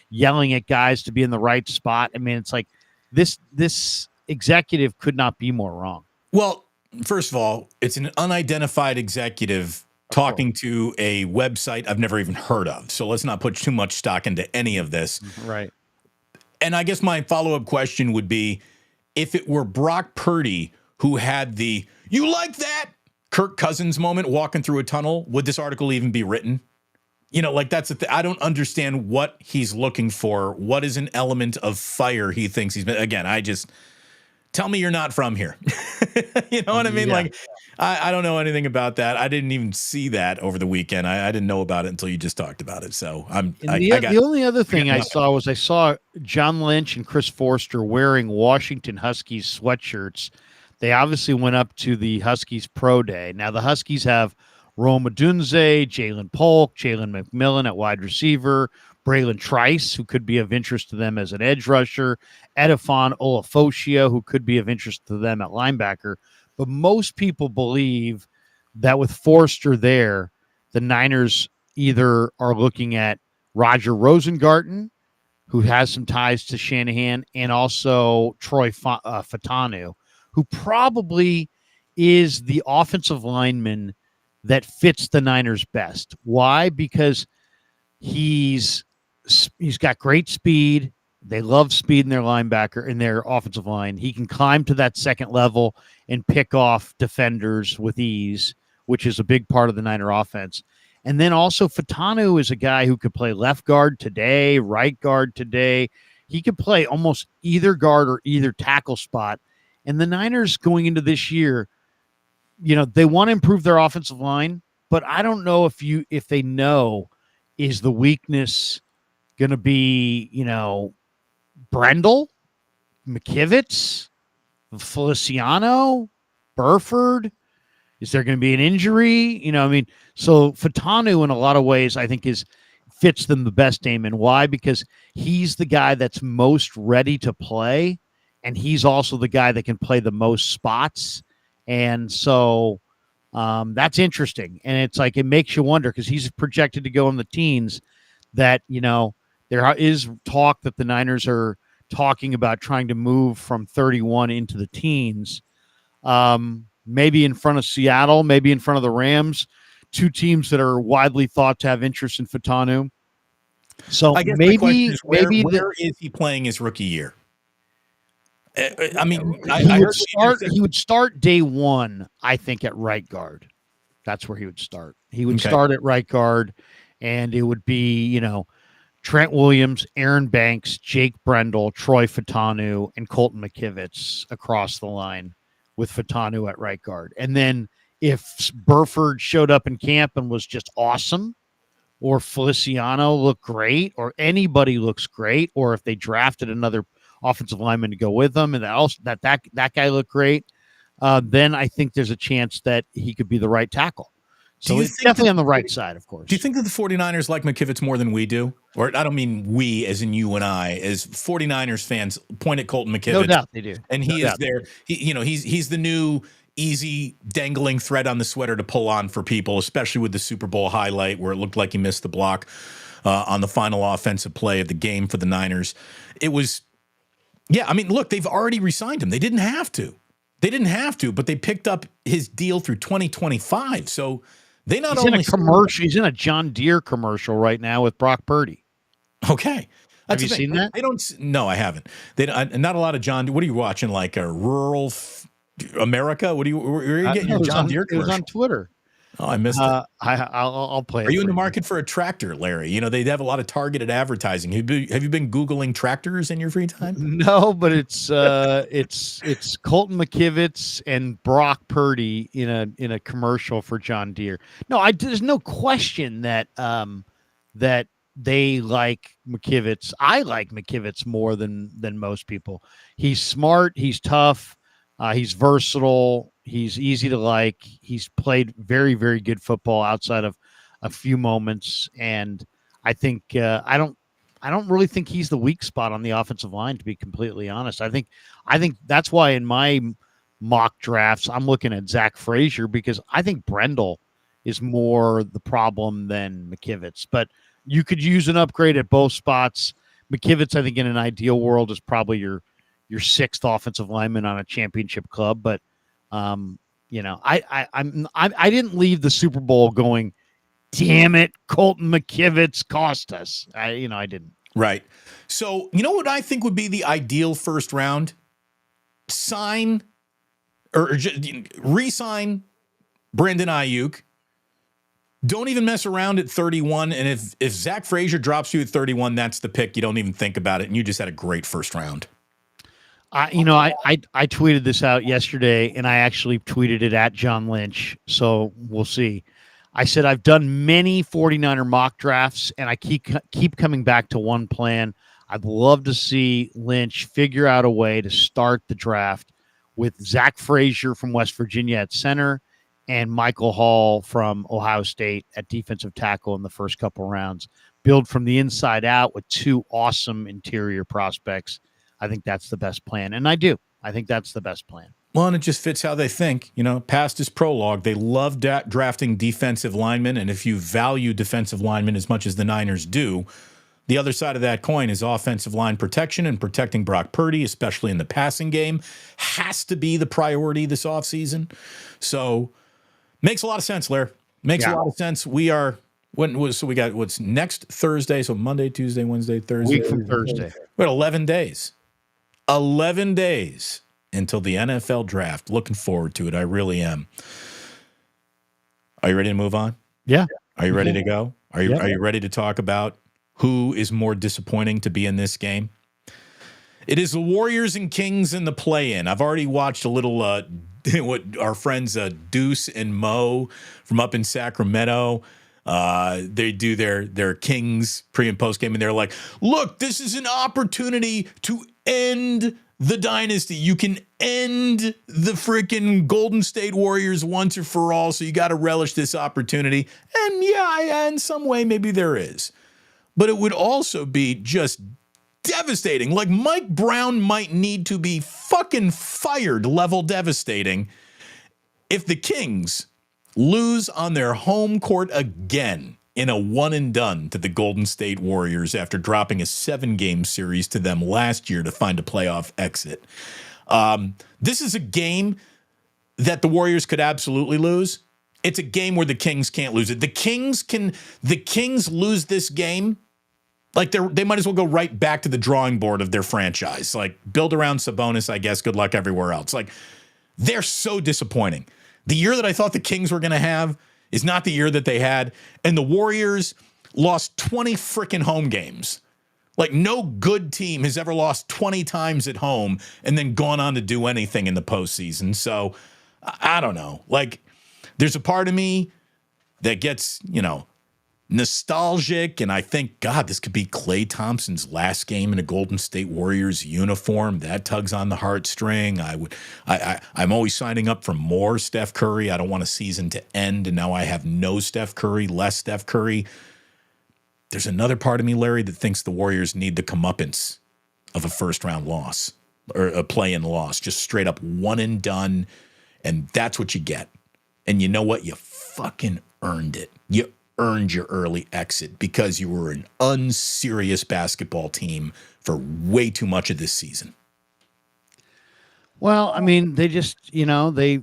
[SPEAKER 2] yelling at guys to be in the right spot. I mean, it's like this executive could not be more wrong.
[SPEAKER 1] Well, first of all, it's an unidentified executive talking to a website I've never even heard of. So let's not put too much stock into any of this.
[SPEAKER 2] Right.
[SPEAKER 1] And I guess my follow-up question would be, if it were Brock Purdy who had the "you like that" Kirk Cousins moment walking through a tunnel, would this article even be written? That's I don't understand what he's looking for. What is an element of fire he thinks he's been? Again, tell me you're not from here. You know what I mean? Yeah. Like, I don't know anything about that. I didn't even see that over the weekend. I didn't know about it until you just talked about it. So
[SPEAKER 2] the only other thing I saw John Lynch and Chris Forster wearing Washington Huskies sweatshirts. They obviously went up to the Huskies Pro Day. Now the Huskies have Rome Odunze, Jalen Polk, Jalen McMillan at wide receiver, Braylon Trice, who could be of interest to them as an edge rusher, Edifon Olafoshio, who could be of interest to them at linebacker. But most people believe that with Forster there, the Niners either are looking at Roger Rosengarten, who has some ties to Shanahan, and also Troy Fatanu, who probably is the offensive lineman that fits the Niners best. Why? Because he's got great speed. They love speed in their linebacker, in their offensive line. He can climb to that second level and pick off defenders with ease, which is a big part of the Niner offense. And then also Fatanu is a guy who could play left guard today, right guard today. He could play almost either guard or either tackle spot. And the Niners going into this year, they want to improve their offensive line, but I don't know if they know, is the weakness going to be, Brendel, McKivitz, Feliciano, Burford? Is there going to be an injury? So Fatanu in a lot of ways, I think fits them the best, Damon. Why? Because he's the guy that's most ready to play, and he's also the guy that can play the most spots. And so that's interesting. And it's like, it makes you wonder, because he's projected to go in the teens, that, there is talk that the Niners are talking about trying to move from 31 into the teens, maybe in front of Seattle, maybe in front of the Rams, two teams that are widely thought to have interest in Fatanu. So
[SPEAKER 1] I guess maybe where is he playing his rookie year? I mean,
[SPEAKER 2] he would start day one, I think, at right guard. That's where he would start. He would start at right guard, and it would be, Trent Williams, Aaron Banks, Jake Brendel, Troy Fatanu, and Colton McKivitz across the line, with Fatanu at right guard. And then if Burford showed up in camp and was just awesome, or Feliciano looked great, or anybody looks great, or if they drafted another offensive lineman to go with them, and that guy looked great, then I think there's a chance that he could be the right tackle. So he's definitely on the right side, of course.
[SPEAKER 1] Do you think that the 49ers like McKivitz more than we do? Or I don't mean we as in you and I, as 49ers fans point at Colton McKivitz.
[SPEAKER 2] No doubt they do.
[SPEAKER 1] And he is there. He's the new easy dangling thread on the sweater to pull on for people, especially with the Super Bowl highlight where it looked like he missed the block on the final offensive play of the game for the Niners. It was, look, they've already re-signed him. They didn't have to. But they picked up his deal through 2025. So they not
[SPEAKER 2] only in a commercial, he's in a John Deere commercial right now with Brock Purdy.
[SPEAKER 1] Okay.
[SPEAKER 2] Have you seen that?
[SPEAKER 1] They don't. No, I haven't. Not a lot of John. What are you watching? Like a rural America? Where are you getting your John Deere commercial?
[SPEAKER 2] It was on Twitter.
[SPEAKER 1] Oh, I missed it.
[SPEAKER 2] I'll play it.
[SPEAKER 1] Are you in the market for a tractor, Larry? They have a lot of targeted advertising. Have you been Googling tractors in your free time?
[SPEAKER 2] No, but it's Colton McKivitz and Brock Purdy in a commercial for John Deere. No, there's no question that they like McKivitz. I like McKivitz more than most people. He's smart. He's tough. He's versatile. He's easy to like. He's played very, very good football outside of a few moments. And I think I don't really think he's the weak spot on the offensive line, to be completely honest. I think that's why in my mock drafts I'm looking at Zach Frazier, because I think Brendel is more the problem than McKivitz. But you could use an upgrade at both spots. McKivitz, I think, in an ideal world, is probably your sixth offensive lineman on a championship club. But I didn't leave the Super Bowl going, damn it, Colton McKivitz cost us. I didn't.
[SPEAKER 1] Right. So you know what I think would be the ideal first round? Sign or re-sign Brandon Aiyuk. Don't even mess around at 31. And if Zach Frazier drops you at 31, that's the pick. You don't even think about it. And you just had a great first round.
[SPEAKER 2] I tweeted this out yesterday, and I actually tweeted it at John Lynch. So we'll see. I said, I've done many 49er mock drafts, and I keep coming back to one plan. I'd love to see Lynch figure out a way to start the draft with Zach Frazier from West Virginia at center and Michael Hall from Ohio State at defensive tackle in the first couple rounds. Build from the inside out with two awesome interior prospects. I think that's the best plan, and I do. I think that's the best plan.
[SPEAKER 1] Well, and it just fits how they think. Past is prologue. They love drafting defensive linemen, and if you value defensive linemen as much as the Niners do, the other side of that coin is offensive line protection, and protecting Brock Purdy, especially in the passing game, has to be the priority this offseason. So makes a lot of sense, Lair. Makes a lot of sense. We got what's next Thursday, so Monday, Tuesday, Wednesday, Thursday.
[SPEAKER 2] Week from Thursday.
[SPEAKER 1] We got 11 days. 11 days until the NFL draft. Looking forward to it. I really am. Are you ready to move on?
[SPEAKER 2] Yeah.
[SPEAKER 1] Are you ready to go? Are you ready to talk about who is more disappointing to be in this game? It is the Warriors and Kings in the play-in. I've already watched a little what our friends Deuce and Mo from up in Sacramento. They do their Kings pre and post game, and they're like, look, this is an opportunity to end the dynasty. You can end the freaking Golden State Warriors once and for all, so you got to relish this opportunity. And yeah, in some way, maybe there is. But it would also be just devastating. Like Mike Brown might need to be fucking fired level devastating if the Kings lose on their home court again in a one and done to the Golden State Warriors after dropping a 7-game series to them last year to find a playoff exit. This is a game that the Warriors could absolutely lose. It's a game where the Kings can't lose it. The Kings lose this game, like they might as well go right back to the drawing board of their franchise. Like build around Sabonis, I guess. Good luck everywhere else. Like they're so disappointing. The year that I thought the Kings were going to have is not the year that they had. And the Warriors lost 20 freaking home games. Like no good team has ever lost 20 times at home and then gone on to do anything in the postseason. So I don't know. Like there's a part of me that gets, nostalgic, and I think, God, this could be Klay Thompson's last game in a Golden State Warriors uniform. That tugs on the heartstring. I'm always signing up for more Steph Curry. I don't want a season to end, and now I have no Steph Curry, less Steph Curry. There's another part of me, Larry, that thinks the Warriors need the comeuppance of a first-round loss or a play-in loss, just straight up one and done, and that's what you get. And you know what? You fucking earned it. You earned your early exit because you were an unserious basketball team for way too much of this season.
[SPEAKER 2] Well, I mean, they just, they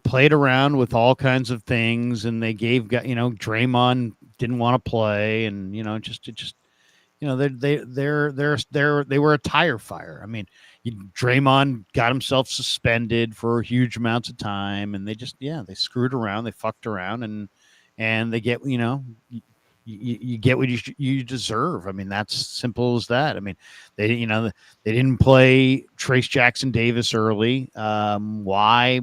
[SPEAKER 2] played around with all kinds of things, and they gave, Draymond didn't want to play, and they were a tire fire. I mean, Draymond got himself suspended for huge amounts of time, and they they screwed around, they fucked around, and they get, you get what you deserve. I mean, that's simple as that. I mean, they didn't play Trace Jackson Davis early. Why?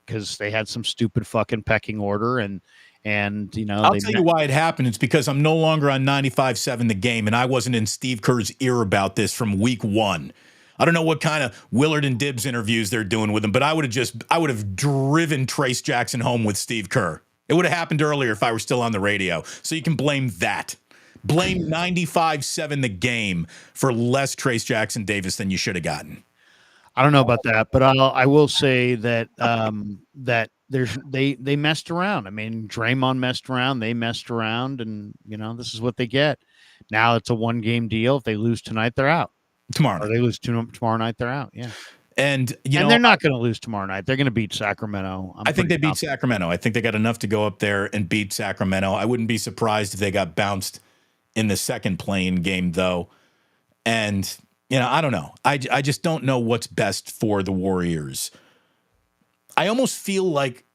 [SPEAKER 2] Because they had some stupid fucking pecking order, and And,
[SPEAKER 1] I'll tell you why it happened. It's because I'm no longer on 95.7 The Game, and I wasn't in Steve Kerr's ear about this from week one. I don't know what kind of Willard and Dibbs interviews they're doing with him, but I would have driven Trace Jackson home with Steve Kerr. It would have happened earlier if I were still on the radio. So you can blame that. Blame 95.7 The Game for less Trace Jackson Davis than you should have gotten.
[SPEAKER 2] I don't know about that, but I will say that that they messed around. I mean, Draymond messed around, they messed around, and this is what they get. Now it's a 1-game deal. If they lose tonight, they're out.
[SPEAKER 1] Tomorrow,
[SPEAKER 2] or they lose tomorrow night, they're out. Yeah,
[SPEAKER 1] and
[SPEAKER 2] they're not going to lose tomorrow night. They're going to beat Sacramento.
[SPEAKER 1] I think they beat Sacramento. I think they got enough to go up there and beat Sacramento. I wouldn't be surprised if they got bounced in the second play-in game, though. And I don't know. I just don't know what's best for the Warriors. I almost feel like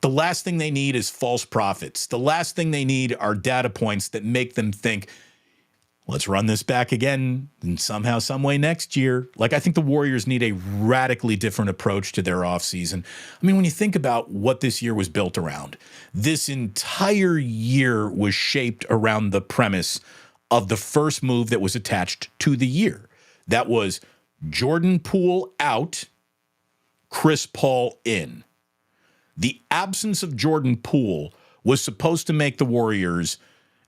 [SPEAKER 1] the last thing they need is false prophets. The last thing they need are data points that make them think, let's run this back again and somehow, some way next year. Like, I think the Warriors need a radically different approach to their offseason. I mean, when you think about what this year was built around, this entire year was shaped around the premise of the first move that was attached to the year. That was Jordan Poole out, Chris Paul in. The absence of Jordan Poole was supposed to make the Warriors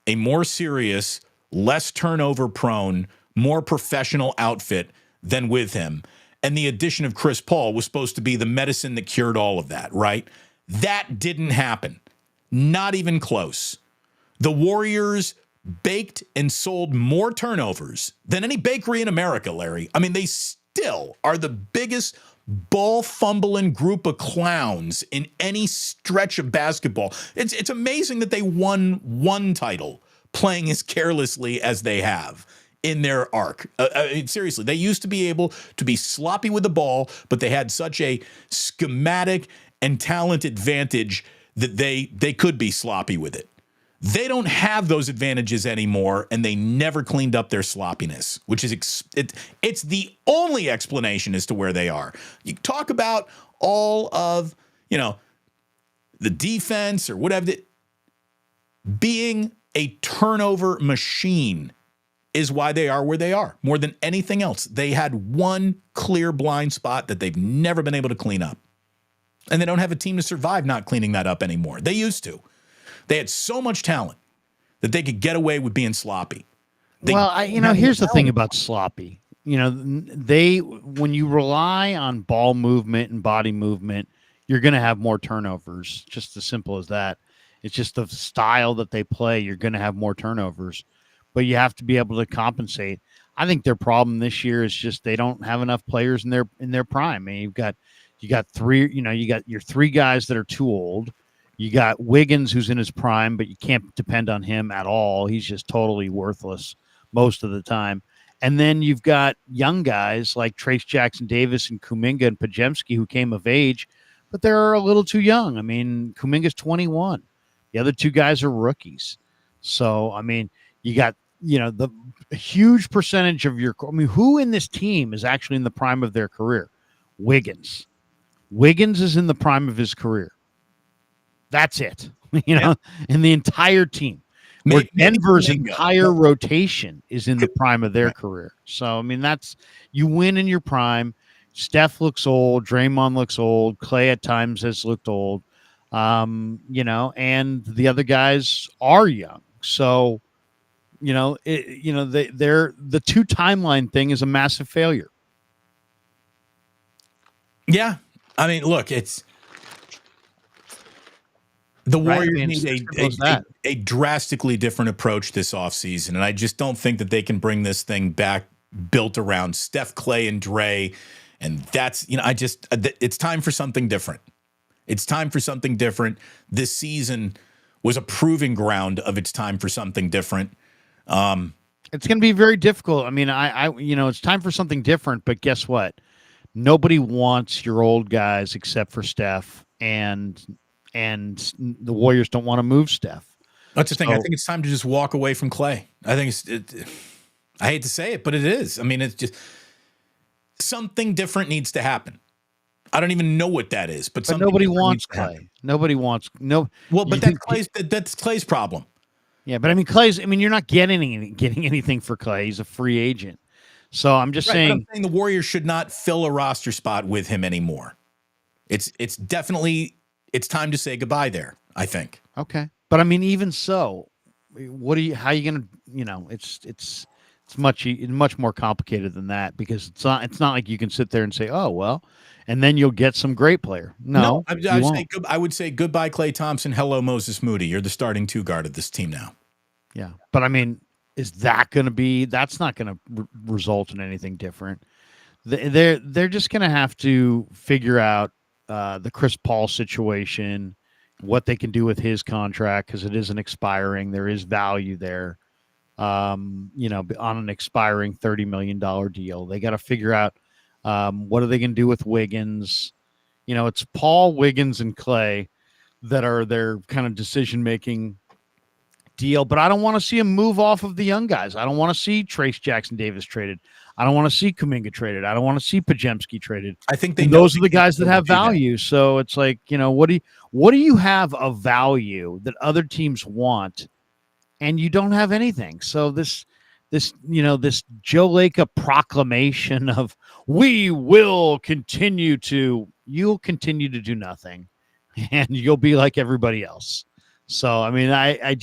[SPEAKER 1] a more serious, less turnover prone, more professional outfit than with him. And the addition of Chris Paul was supposed to be the medicine that cured all of that, right? That didn't happen. Not even close. The Warriors baked and sold more turnovers than any bakery in America, Larry. I mean, they still are the biggest ball fumbling group of clowns in any stretch of basketball. It's amazing that they won one title playing as carelessly as they have in their arc. Seriously, they used to be able to be sloppy with the ball, but they had such a schematic and talent advantage that they could be sloppy with it. They don't have those advantages anymore, and they never cleaned up their sloppiness, which is it's the only explanation as to where they are. You talk about all of, the defense or whatever, being a turnover machine is why they are where they are more than anything else. They had one clear blind spot that they've never been able to clean up. And they don't have a team to survive not cleaning that up anymore. They used to. They had so much talent that they could get away with being sloppy.
[SPEAKER 2] Here's the thing about sloppy. When you rely on ball movement and body movement, you're going to have more turnovers. Just as simple as that. It's just the style that they play. You're going to have more turnovers, but you have to be able to compensate. I think their problem this year is just they don't have enough players in their prime. I mean, you got three. You got your three guys that are too old. You got Wiggins, who's in his prime, but you can't depend on him at all. He's just totally worthless most of the time. And then you've got young guys like Trace Jackson Davis and Kuminga and Podziemski who came of age, but they're a little too young. I mean, Kuminga's 21. The other two guys are rookies. So, I mean, you got, the huge percentage of who in this team is actually in the prime of their career? Wiggins. Wiggins is in the prime of his career. That's it, and the entire team. Where Denver's entire rotation is in the prime of their career. So, I mean, you win in your prime. Steph looks old. Draymond looks old. Clay at times has looked old. And the other guys are young. So, they're the two timeline thing is a massive failure.
[SPEAKER 1] Yeah. I mean, look, the Warriors need a drastically different approach this offseason, and I just don't think that they can bring this thing back built around Steph, Clay, and Dre, and that's, it's time for something different. It's time for something different. This season was a proving ground of it's time for something different.
[SPEAKER 2] It's going to be very difficult. I mean, it's time for something different, but guess what? Nobody wants your old guys except for Steph, and the Warriors don't want to move Steph.
[SPEAKER 1] That's the thing. I think it's time to just walk away from Clay. I think I hate to say it, but it is. I mean, it's just something different needs to happen. I don't even know what that is, but something
[SPEAKER 2] nobody
[SPEAKER 1] different
[SPEAKER 2] wants
[SPEAKER 1] needs to happen.
[SPEAKER 2] Clay. Nobody wants no.
[SPEAKER 1] Well, but
[SPEAKER 2] you
[SPEAKER 1] that's Clay's problem.
[SPEAKER 2] Yeah, but I mean, Clay's. I mean, you're not getting anything for Clay. He's a free agent. So I'm just
[SPEAKER 1] Right, but I'm
[SPEAKER 2] saying
[SPEAKER 1] saying the Warriors should not fill a roster spot with him anymore. It's definitely time to say goodbye there, I think.
[SPEAKER 2] Okay. But I mean, even so, how are you going to, it's much more complicated than that, because it's not like you can sit there and say, oh, well, and then you'll get some great player. No,
[SPEAKER 1] I would say goodbye, Klay Thompson. Hello, Moses Moody. You're the starting two guard of this team now.
[SPEAKER 2] Yeah. But I mean, that's not going to result in anything different. They're just going to have to figure out the Chris Paul situation, what they can do with his contract, because it isn't expiring. There is value there, on an expiring $30 million deal. They got to figure out what are they going to do with Wiggins. It's Paul, Wiggins, and Clay that are their kind of decision-making deal, but I don't want to see him move off of the young guys. I don't want to see Trace Jackson Davis traded. I don't want to see Kuminga traded. I don't want to see Podziemski traded.
[SPEAKER 1] I think
[SPEAKER 2] those are the guys that have value. So it's like, what do you have of value that other teams want, and you don't have anything? So this Joe Lacob proclamation of you'll continue to do nothing, and you'll be like everybody else. So I mean, I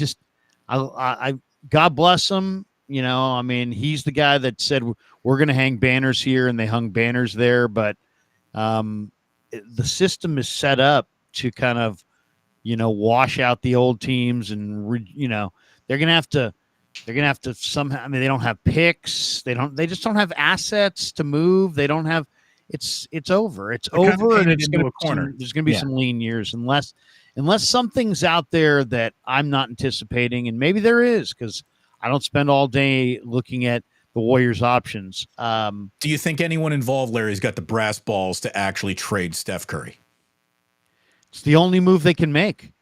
[SPEAKER 2] God bless him. I mean, he's the guy that said we're going to hang banners here, and they hung banners there. But the system is set up to kind of, wash out the old teams, and they're going to have to somehow. I mean, they don't have picks. They just don't have assets to move. They don't have. It's over. It's over, and it's going to corner. There's going to be some lean years unless something's out there that I'm not anticipating, and maybe there is, because I don't spend all day looking at the Warriors' options.
[SPEAKER 1] Do you think anyone involved, Larry's got the brass balls to actually trade Steph Curry?
[SPEAKER 2] It's the only move they can make.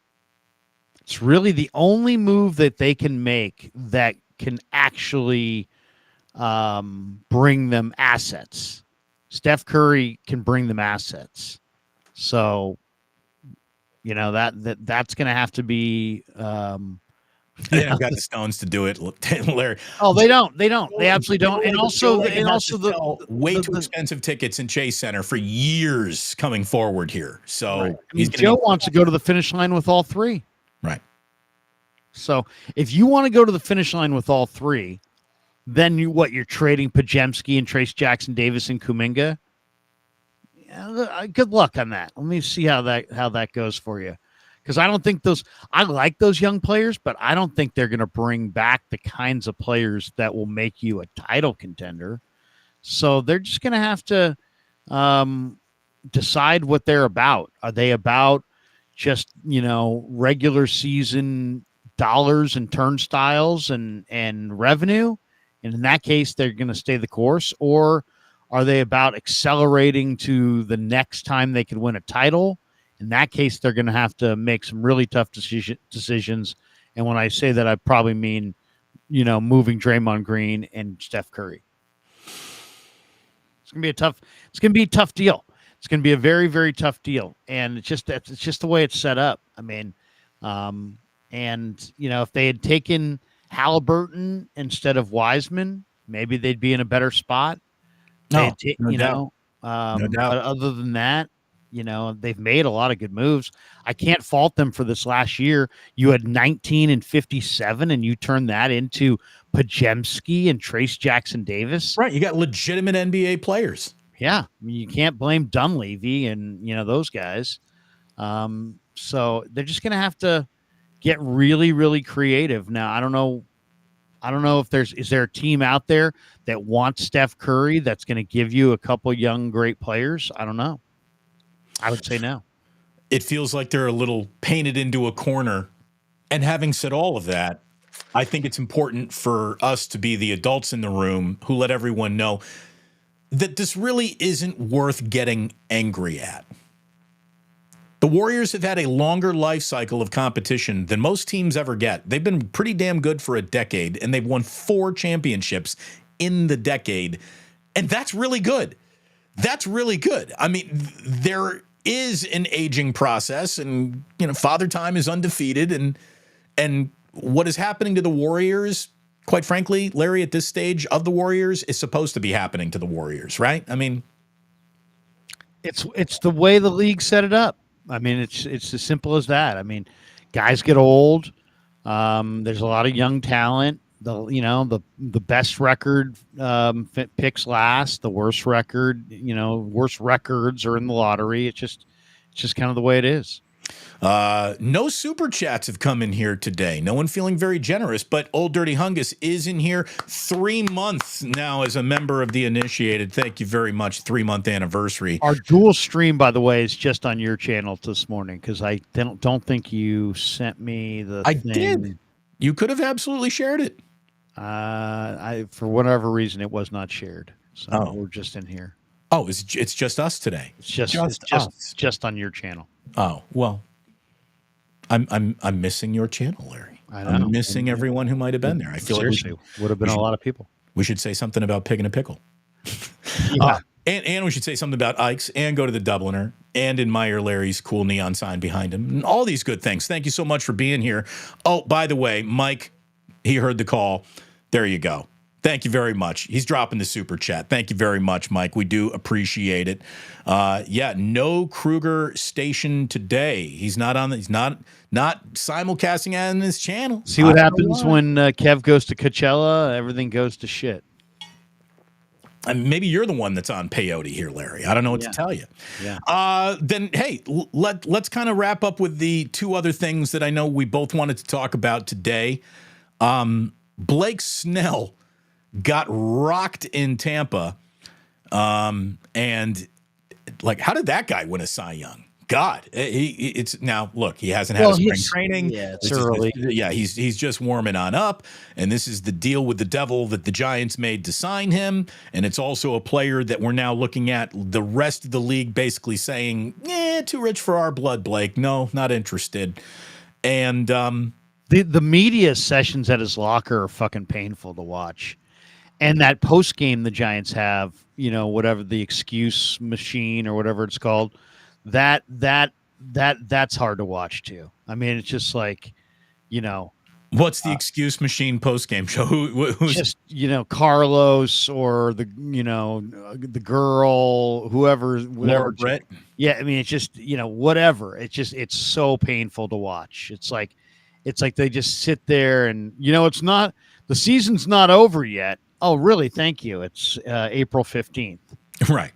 [SPEAKER 2] It's really the only move that they can make that can actually bring them assets. Steph Curry can bring them assets. So, that's going to have to be.
[SPEAKER 1] They haven't got the stones to do it, Larry.
[SPEAKER 2] Oh, they don't. They absolutely don't. And also the
[SPEAKER 1] way too expensive tickets in Chase Center for years coming forward here. So
[SPEAKER 2] right. Joe wants to go to the finish line with all three.
[SPEAKER 1] Right.
[SPEAKER 2] So if you want to go to the finish line with all three, then you're trading Podziemski and Trace Jackson Davis and Kuminga. Yeah, good luck on that. Let me see how that goes for you. Because I don't think I like those young players, but I don't think they're going to bring back the kinds of players that will make you a title contender. So they're just going to have to decide what they're about. Are they about just, regular season dollars and turnstiles and revenue? And in that case, they're going to stay the course. Or are they about accelerating to the next time they could win a title? In that case, they're going to have to make some really tough decisions. And when I say that, I probably mean, moving Draymond Green and Steph Curry. It's going to be a tough deal. It's going to be a very, very tough deal. And it's just the way it's set up. I mean, if they had taken Halliburton instead of Wiseman, maybe they'd be in a better spot.
[SPEAKER 1] No doubt.
[SPEAKER 2] But other than that, they've made a lot of good moves. I can't fault them for this last year. You had 19 and 57, and you turned that into Podziemski and Trace Jackson Davis.
[SPEAKER 1] Right. You got legitimate NBA players.
[SPEAKER 2] Yeah. I mean, you can't blame Dunleavy and, those guys. So they're just going to have to get really, really creative. Now, I don't know if is there a team out there that wants Steph Curry that's going to give you a couple young, great players? I don't know. I would say no.
[SPEAKER 1] It feels like they're a little painted into a corner. And having said all of that, I think it's important for us to be the adults in the room who let everyone know that this really isn't worth getting angry at. The Warriors have had a longer life cycle of competition than most teams ever get. They've been pretty damn good for a decade, and they've won 4 championships in the decade. And that's really good. That's really good. I mean, there is an aging process, and Father Time is undefeated, and what is happening to the Warriors, quite frankly, Larry, at this stage of the Warriors, is supposed to be happening to the Warriors, right? I mean,
[SPEAKER 2] it's the way the league set it up. I mean, it's as simple as that. I mean, guys get old. There's a lot of young talent. The best record picks last. The worst record, worst records are in the lottery. It's just kind of the way it is.
[SPEAKER 1] No super chats have come in here today. No one feeling very generous, but Old Dirty Hungus is in here. 3 months now as a member of the Initiated. Thank you very much. 3-month anniversary.
[SPEAKER 2] Our dual stream, by the way, is just on your channel this morning because I don't think you sent me the
[SPEAKER 1] I
[SPEAKER 2] thing.
[SPEAKER 1] did. You could have absolutely shared it.
[SPEAKER 2] For whatever reason, it was not shared. So we're just in here.
[SPEAKER 1] Oh, it's just us today.
[SPEAKER 2] It's just on your channel.
[SPEAKER 1] Oh, well. I'm missing your channel, Larry.
[SPEAKER 2] I know.
[SPEAKER 1] I'm missing everyone who might have been there. I feel
[SPEAKER 2] seriously would have been a lot of people.
[SPEAKER 1] We should say something about Pig in a Pickle.
[SPEAKER 2] Yeah.
[SPEAKER 1] And we should say something about Ike's and go to the Dubliner and admire Larry's cool neon sign behind him and all these good things. Thank you so much for being here. Oh, by the way, Mike, he heard the call. There you go. Thank you very much. He's dropping the super chat. Thank you very much, Mike. We do appreciate it. No Kruger station today. He's not simulcasting on his channel.
[SPEAKER 2] See what happens when Kev goes to Coachella? Everything goes to shit.
[SPEAKER 1] And maybe you're the one that's on peyote here, Larry. I don't know what to tell you.
[SPEAKER 2] Yeah.
[SPEAKER 1] Then, hey, let's kind of wrap up with the two other things that I know we both wanted to talk about today. Blake Snell got rocked in Tampa. And like, how did that guy win a Cy Young? God, it's now look, he hasn't had a spring training.
[SPEAKER 2] Yeah, it's early.
[SPEAKER 1] He's just warming on up. And this is the deal with the devil that the Giants made to sign him. And it's also a player that we're now looking at the rest of the league basically saying, too rich for our blood, Blake. No, not interested. And
[SPEAKER 2] the media sessions at his locker are fucking painful to watch. And that post game the Giants have, whatever the excuse machine or whatever it's called, that's hard to watch too. I mean, it's just like,
[SPEAKER 1] what's the excuse machine post game show? Who's
[SPEAKER 2] just Carlos or the girl, whoever,
[SPEAKER 1] Brett.
[SPEAKER 2] Yeah, I mean, it's just whatever. It's so painful to watch. It's like they just sit there and it's not, the season's not over yet. Oh, really? Thank you. It's April 15th.
[SPEAKER 1] Right.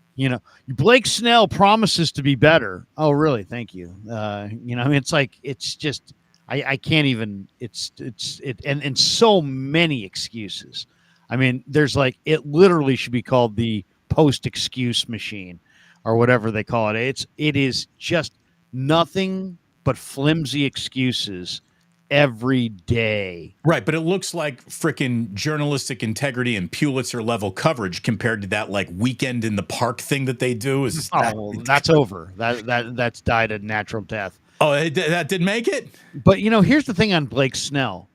[SPEAKER 2] Blake Snell promises to be better. Oh, really? Thank you. I mean, it's like, it's just, I can't even, and so many excuses. I mean, there's like, it literally should be called the post excuse machine or whatever they call it. It is just nothing but flimsy excuses every day.
[SPEAKER 1] Right, but it looks like freaking journalistic integrity and Pulitzer level coverage compared to that like weekend in the park thing that they do.
[SPEAKER 2] That's over. That's died a natural death.
[SPEAKER 1] Oh, that didn't make it?
[SPEAKER 2] But here's the thing on Blake Snell.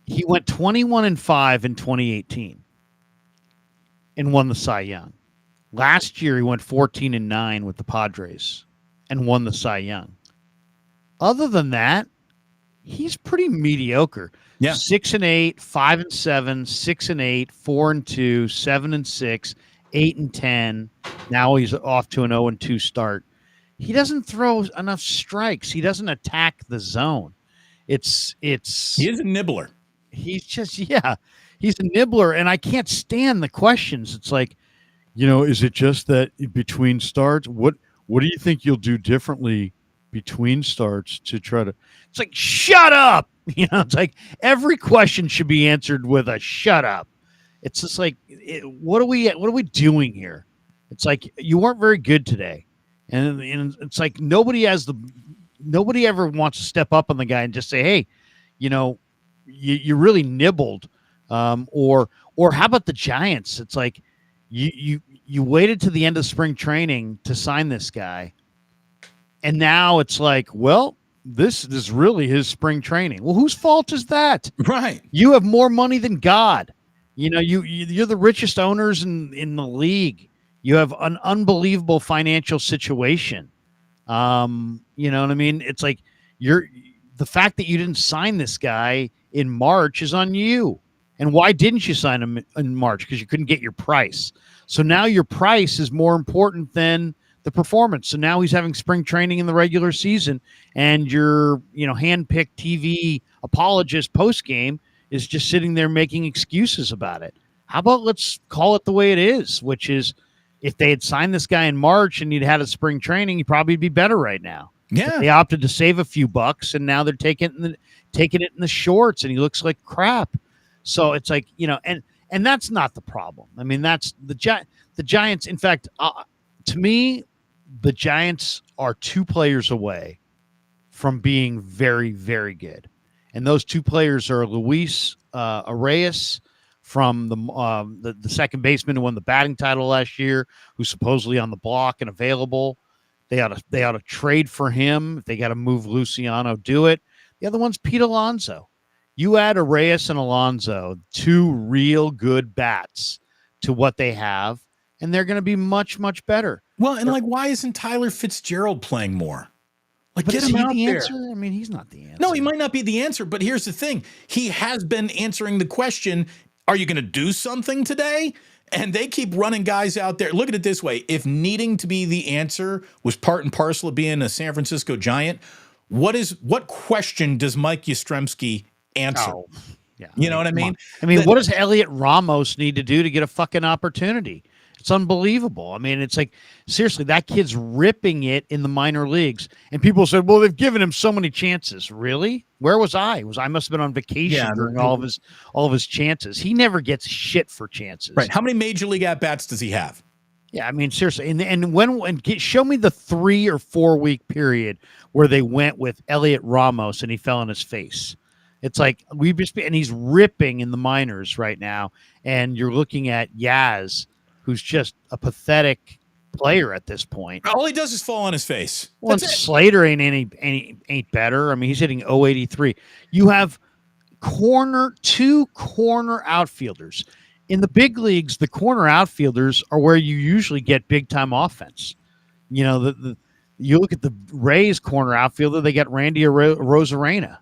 [SPEAKER 2] He went 21-5 in 2018 and won the Cy Young. Last year he went 14-9 with the Padres and won the Cy Young. Other than that, he's pretty mediocre.
[SPEAKER 1] Yeah.
[SPEAKER 2] 6-8, 5-7, 6-8, 4-2, 7-6, 8-10. Now he's off to an 0-2 start. He doesn't throw enough strikes. He doesn't attack the zone.
[SPEAKER 1] He is a nibbler.
[SPEAKER 2] He's just he's a nibbler, and I can't stand the questions. It's like, is it just that between starts? What do you think you'll do differently between starts to try to? It's like, shut up. It's like every question should be answered with a shut up. It's just like, what are we doing here? It's like, you weren't very good today. And it's like nobody ever wants to step up on the guy and just say, hey, you really nibbled. Or how about the Giants? It's like you waited to the end of spring training to sign this guy. And now it's like, well, this is really his spring training. Well, whose fault is that?
[SPEAKER 1] Right.
[SPEAKER 2] You have more money than God. You're the richest owners in the league. You have an unbelievable financial situation. You know what I mean? It's like the fact that you didn't sign this guy in March is on you. And why didn't you sign him in March? Because you couldn't get your price. So now your price is more important than the performance. So now he's having spring training in the regular season, and your handpicked TV apologist post game is just sitting there making excuses about it. How about let's call it the way it is, which is if they had signed this guy in March and he'd had a spring training, he'd probably be better right now.
[SPEAKER 1] Yeah.
[SPEAKER 2] But they opted to save a few bucks, and now they're taking it in the shorts, and he looks like crap. So it's like, and that's not the problem. I mean, that's the Giants. In fact, to me, the Giants are 2 players away from being very, very good. And those 2 players are Luis Arias from the second baseman who won the batting title last year, who's supposedly on the block and available. They ought to trade for him. If they got to move Luciano, do it. The other one's Pete Alonso. You add Arias and Alonso, 2 real good bats to what they have, and they're going to be much, much better.
[SPEAKER 1] Well, and why isn't Tyler Fitzgerald playing more?
[SPEAKER 2] But
[SPEAKER 1] get him out there.
[SPEAKER 2] Answer? I mean, he's not the answer.
[SPEAKER 1] No, he might not be the answer, but here's the thing. He has been answering the question, are you going to do something today? And they keep running guys out there. Look at it this way. If needing to be the answer was part and parcel of being a San Francisco Giant, what question does Mike Yastrzemski answer?
[SPEAKER 2] Oh, yeah.
[SPEAKER 1] You know what I mean?
[SPEAKER 2] I mean, what does Elliot Ramos need to do to get a fucking opportunity? It's unbelievable. I mean, it's like, seriously, that kid's ripping it in the minor leagues. And people said, well, they've given him so many chances. Really? Where was I? I must have been on vacation during all of his chances. He never gets shit for chances.
[SPEAKER 1] Right. How many major league at-bats does he have?
[SPEAKER 2] Yeah, I mean, seriously. And show me the 3 or 4 week period where they went with Elliot Ramos and he fell on his face. It's like and he's ripping in the minors right now. And you're looking at Yaz, who's just a pathetic player at this point.
[SPEAKER 1] All he does is fall on his face.
[SPEAKER 2] Well, Slater ain't better. I mean, he's hitting 083. You have 2 corner outfielders. In the big leagues, the corner outfielders are where you usually get big time offense. You look at the Rays corner outfielder, they got Randy Rosarena.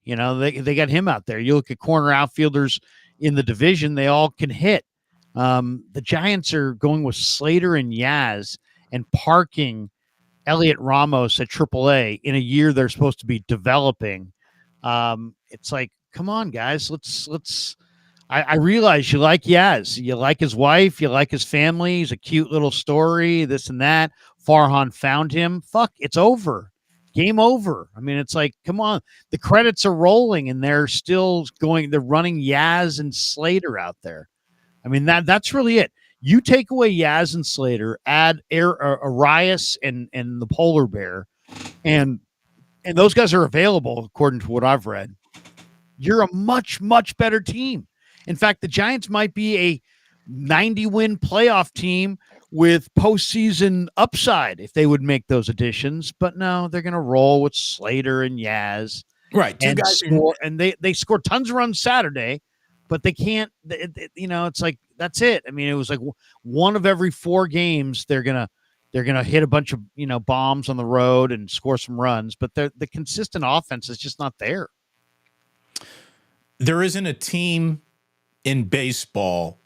[SPEAKER 2] They got him out there. You look at corner outfielders in the division, they all can hit. The Giants are going with Slater and Yaz and parking Elliot Ramos at AAA in a year they're supposed to be developing. It's like, come on, guys, let's. I realize you like Yaz, you like his wife, you like his family. He's a cute little story, this and that. Farhan found him. Fuck, it's over. Game over. I mean, it's like, come on. The credits are rolling, and they're still going. They're running Yaz and Slater out there. I mean, that's really it. You take away Yaz and Slater, add Arias and the Polar Bear, and those guys are available according to what I've read. You're a much, much better team. In fact, the Giants might be a 90-win playoff team with postseason upside if they would make those additions. But no, they're going to roll with Slater and Yaz.
[SPEAKER 1] Right.
[SPEAKER 2] And they scored tons of runs Saturday, but they can't, it's like, that's it. I mean, it was like one of every 4 games, they're going to hit a bunch of, bombs on the road and score some runs, but the consistent offense is just not there.
[SPEAKER 1] There isn't a team in baseball.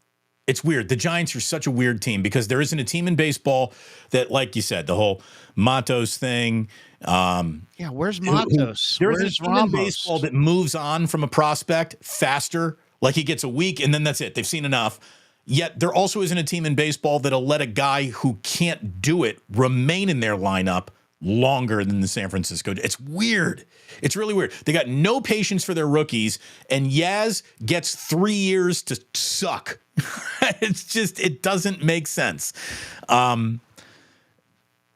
[SPEAKER 1] It's weird. The Giants are such a weird team because there isn't a team in baseball that, like you said, the whole Matos thing.
[SPEAKER 2] Where's Matos?
[SPEAKER 1] There isn't a team in baseball that moves on from a prospect faster. Like he gets a week and then that's it. They've seen enough. Yet there also isn't a team in baseball that'll let a guy who can't do it remain in their lineup longer than the San Francisco. It's weird. It's really weird. They got no patience for their rookies, and Yaz gets 3 years to suck. It doesn't make sense. And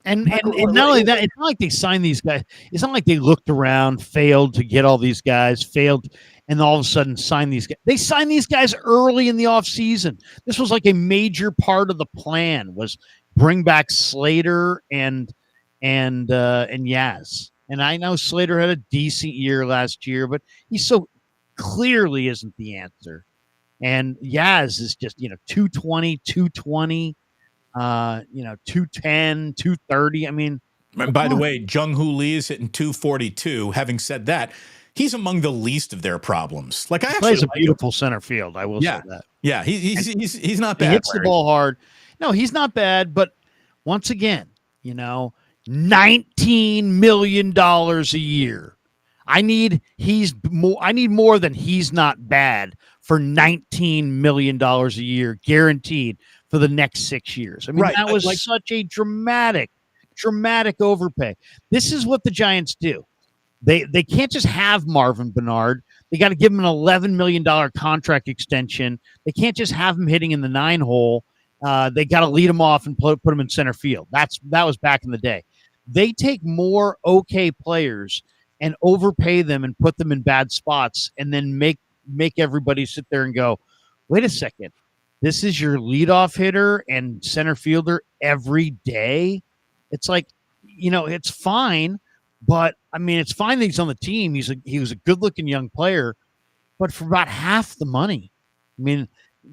[SPEAKER 2] not only that, it's not like they signed these guys. It's not like they looked around, failed to get all these guys, and all of a sudden signed these guys. They signed these guys early in the offseason. This was like a major part of the plan, was bring back Slater and Yaz. And I know Slater had a decent year last year, but he so clearly isn't the answer. And Yaz is just, 220. 210, 230. I mean,
[SPEAKER 1] And by the way, Jung Hoo Lee is hitting 242. Having said that, he's among the least of their problems. Like, I actually
[SPEAKER 2] plays a
[SPEAKER 1] like him.
[SPEAKER 2] beautiful center field. I will say that.
[SPEAKER 1] Yeah, he's not
[SPEAKER 2] He
[SPEAKER 1] bad.
[SPEAKER 2] hits the ball hard. No, he's not bad. But once again, $19 million a year. I need more than he's not bad for $19 million a year guaranteed for the next 6 years. I mean, that was such a dramatic overpay. This is what the Giants do. They can't just have Marvin Bernard. They got to give him an $11 million contract extension. They can't just have him hitting in the 9 hole. They got to lead him off and put him in center field. That was back in the day. They take more okay players and overpay them and put them in bad spots, and then make everybody sit there and go, wait a second, this is your leadoff hitter and center fielder every day. It's like, it's fine. But I mean, it's fine that he's on the team. He was a good-looking young player, but for about half the money. I mean,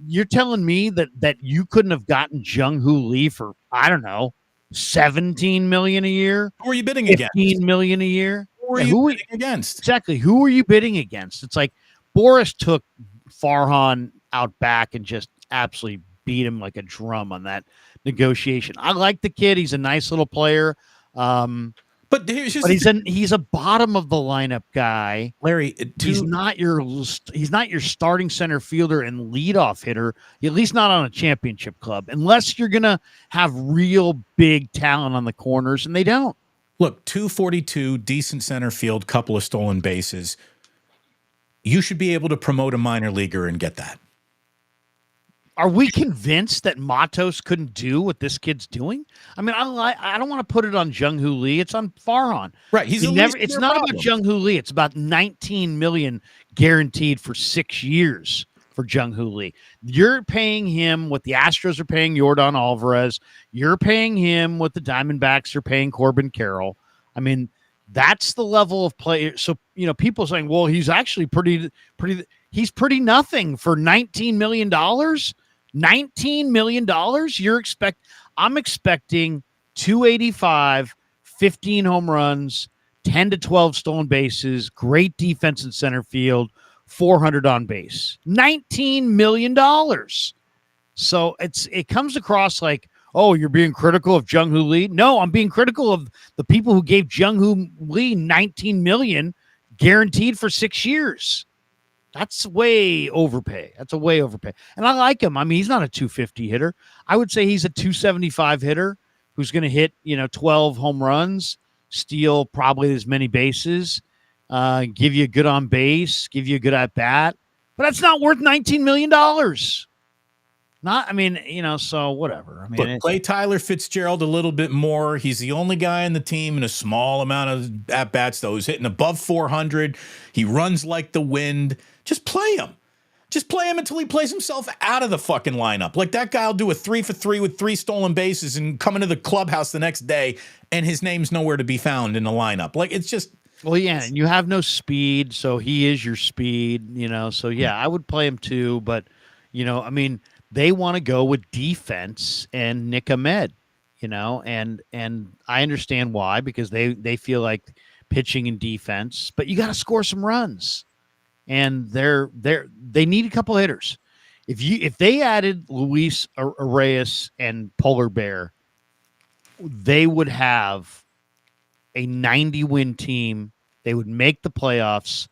[SPEAKER 2] you're telling me that you couldn't have gotten Jung Hoo Lee for, I don't know, $17 million a year?
[SPEAKER 1] Who are you bidding against?
[SPEAKER 2] $15 million a year?
[SPEAKER 1] Who are you bidding against?
[SPEAKER 2] Exactly. Who are you bidding against? It's like Boris took Farhan out back and just absolutely beat him like a drum on that negotiation. I like the kid. He's a nice little player.
[SPEAKER 1] But
[SPEAKER 2] he's a bottom of the lineup guy,
[SPEAKER 1] Larry.
[SPEAKER 2] He's not your starting center fielder and leadoff hitter. At least not on a championship club, unless you're gonna have real big talent on the corners, and they don't.
[SPEAKER 1] Look, 242, decent center field, couple of stolen bases. You should be able to promote a minor leaguer and get that.
[SPEAKER 2] Are we convinced that Matos couldn't do what this kid's doing? I mean, I don't want to put it on Jung Hoo Lee. It's on Farhan.
[SPEAKER 1] Right.
[SPEAKER 2] It's not about Jung Hoo Lee. It's about $19 million guaranteed for 6 years for Jung Hoo Lee. You're paying him what the Astros are paying Yordan Alvarez. You're paying him what the Diamondbacks are paying Corbin Carroll. I mean, that's the level of play. So, people saying, well, he's actually he's pretty nothing for $19 million. $19 million. I'm expecting 285, 15 home runs, 10 to 12 stolen bases, great defense in center field, 400 on base. $19 million. So it comes across like, oh, you're being critical of Jung Hoo Lee? No, I'm being critical of the people who gave Jung Hoo Lee $19 million guaranteed for 6 years. That's way overpay. And I like him. I mean, he's not a 250 hitter. I would say he's a 275 hitter who's going to hit, 12 home runs, steal probably as many bases, give you a good on base, give you a good at bat. But that's not worth $19 million. So whatever. I mean,
[SPEAKER 1] play Tyler Fitzgerald a little bit more. He's the only guy on the team in a small amount of at-bats, though, who's hitting above 400. He runs like the wind. Just play him. Just play him until he plays himself out of the fucking lineup. Like, that guy will do a 3-for-3 with 3 stolen bases and come into the clubhouse the next day, and his name's nowhere to be found in the lineup. Like, it's just...
[SPEAKER 2] Well, yeah, and you have no speed, so he is your speed, So, yeah, I would play him too, but, they want to go with defense and Nick Ahmed, and I understand why, because they feel like pitching and defense, but you got to score some runs. And they need a couple hitters. If they added Luis Arias and Polar Bear, they would have a 90-win team. They would make the playoffs,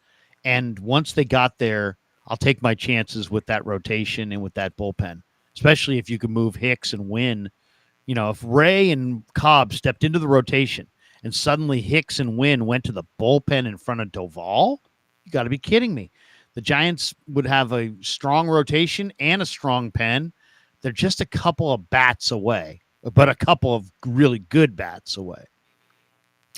[SPEAKER 2] and once they got there, I'll take my chances with that rotation and with that bullpen, especially if you can move Hicks and Wynn. If Ray and Cobb stepped into the rotation and suddenly Hicks and Wynn went to the bullpen in front of Doval, you got to be kidding me. The Giants would have a strong rotation and a strong pen. They're just a couple of bats away, but a couple of really good bats away.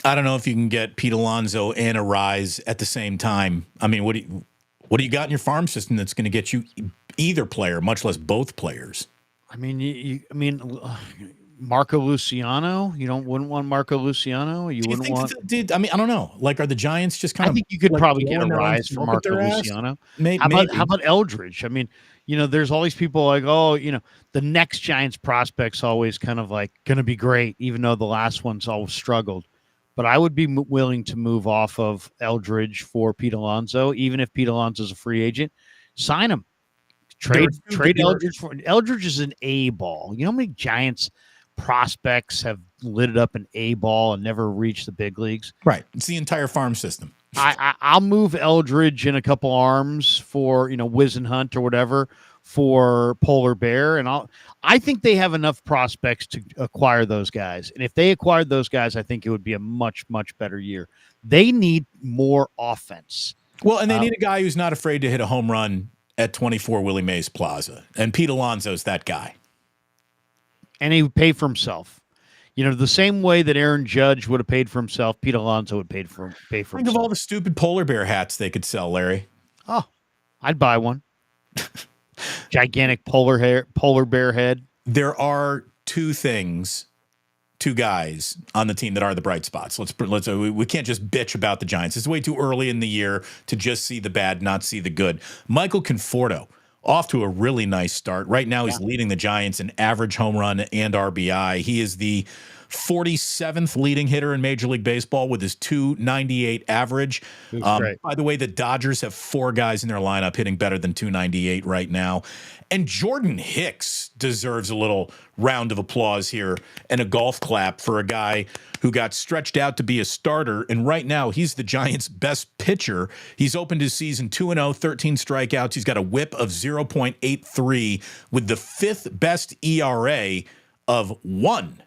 [SPEAKER 1] I don't know if you can get Pete Alonso and a Rise at the same time. I mean, what do you got in your farm system that's going to get you either player, much less both players?
[SPEAKER 2] I mean, Marco Luciano. You wouldn't want Marco Luciano. You
[SPEAKER 1] Do you
[SPEAKER 2] wouldn't
[SPEAKER 1] think
[SPEAKER 2] want.
[SPEAKER 1] I mean, I don't know. Like, are the Giants just kind
[SPEAKER 2] I
[SPEAKER 1] of
[SPEAKER 2] think you could
[SPEAKER 1] like
[SPEAKER 2] probably get a
[SPEAKER 1] blowing their own
[SPEAKER 2] rise for
[SPEAKER 1] smoke up
[SPEAKER 2] Marco
[SPEAKER 1] their ass?
[SPEAKER 2] Luciano.
[SPEAKER 1] Maybe.
[SPEAKER 2] How about Eldridge? I mean, there's all these people like, oh, the next Giants prospect's always kind of like going to be great, even though the last one's always struggled. But I would be willing to move off of Eldridge for Pete Alonso, even if Pete Alonso's a free agent. Sign him. Trade Eldridge for Eldridge is an A ball. You know how many Giants prospects have lit up an A ball and never reached the big leagues?
[SPEAKER 1] Right. It's the entire farm system.
[SPEAKER 2] I'll move Eldridge in a couple arms for Wizenhunt or whatever for Polar Bear, and I think they have enough prospects to acquire those guys. And if they acquired those guys, I think it would be a much, much better year. They need more offense.
[SPEAKER 1] Well, and they need a guy who's not afraid to hit a home run at 24 Willie Mays Plaza, and Pete Alonso's that guy.
[SPEAKER 2] And he would pay for himself. The same way that Aaron Judge would have paid for himself, Pete Alonso would pay for himself.
[SPEAKER 1] Think of all the stupid polar bear hats they could sell, Larry.
[SPEAKER 2] Oh, I'd buy one. Gigantic polar bear head.
[SPEAKER 1] There are two guys on the team that are the bright spots. We can't just bitch about the Giants. It's way too early in the year to just see the bad, not see the good. Michael Conforto, off to a really nice start. Right now, he's leading the Giants in average home run and RBI. He is the 47th leading hitter in Major League Baseball with his .298 average. By the way, the Dodgers have 4 guys in their lineup hitting better than .298 right now. And Jordan Hicks deserves a little round of applause here and a golf clap for a guy who got stretched out to be a starter. And right now, he's the Giants' best pitcher. He's opened his season 2-0, 13 strikeouts. He's got a whip of 0.83 with the 5th best ERA of 1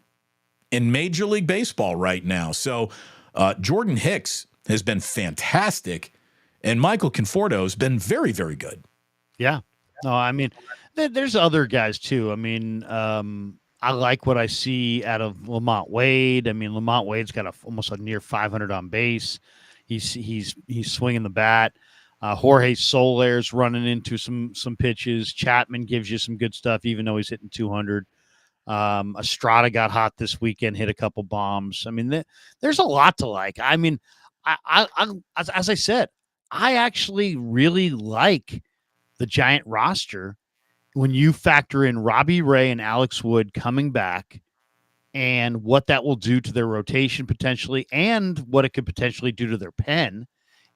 [SPEAKER 1] in Major League Baseball right now. So Jordan Hicks has been fantastic, and Michael Conforto's been very, very good.
[SPEAKER 2] Yeah. No, I mean, there's other guys too. I mean, I like what I see out of Lamont Wade. I mean, Lamont Wade's got almost a near 500 on base. He's swinging the bat. Jorge Soler's running into some pitches. Chapman gives you some good stuff, even though he's hitting 200. Estrada got hot this weekend, hit a couple bombs. I mean, there's a lot to like. I mean, as I said, I actually really like the Giant roster when you factor in Robbie Ray and Alex Wood coming back and what that will do to their rotation potentially and what it could potentially do to their pen.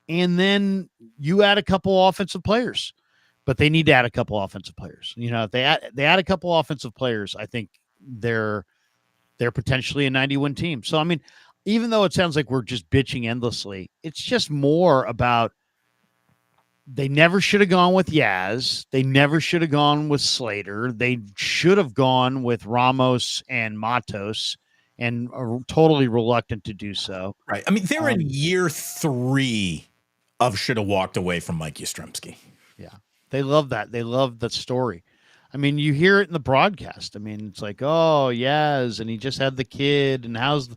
[SPEAKER 2] And then you add a couple offensive players. But they need to add a couple offensive players. If they add a couple offensive players, I think they're potentially a 90-win team. So, I mean, even though it sounds like we're just bitching endlessly, it's just more about they never should have gone with Yaz. They never should have gone with Slater. They should have gone with Ramos and Matos and are totally reluctant to do so.
[SPEAKER 1] Right. I mean, they're in year 3 of should have walked away from Mike Yastrzemski.
[SPEAKER 2] Yeah. They love that. They love the story. I mean, you hear it in the broadcast. I mean, it's like, oh, yes, and he just had the kid, and how's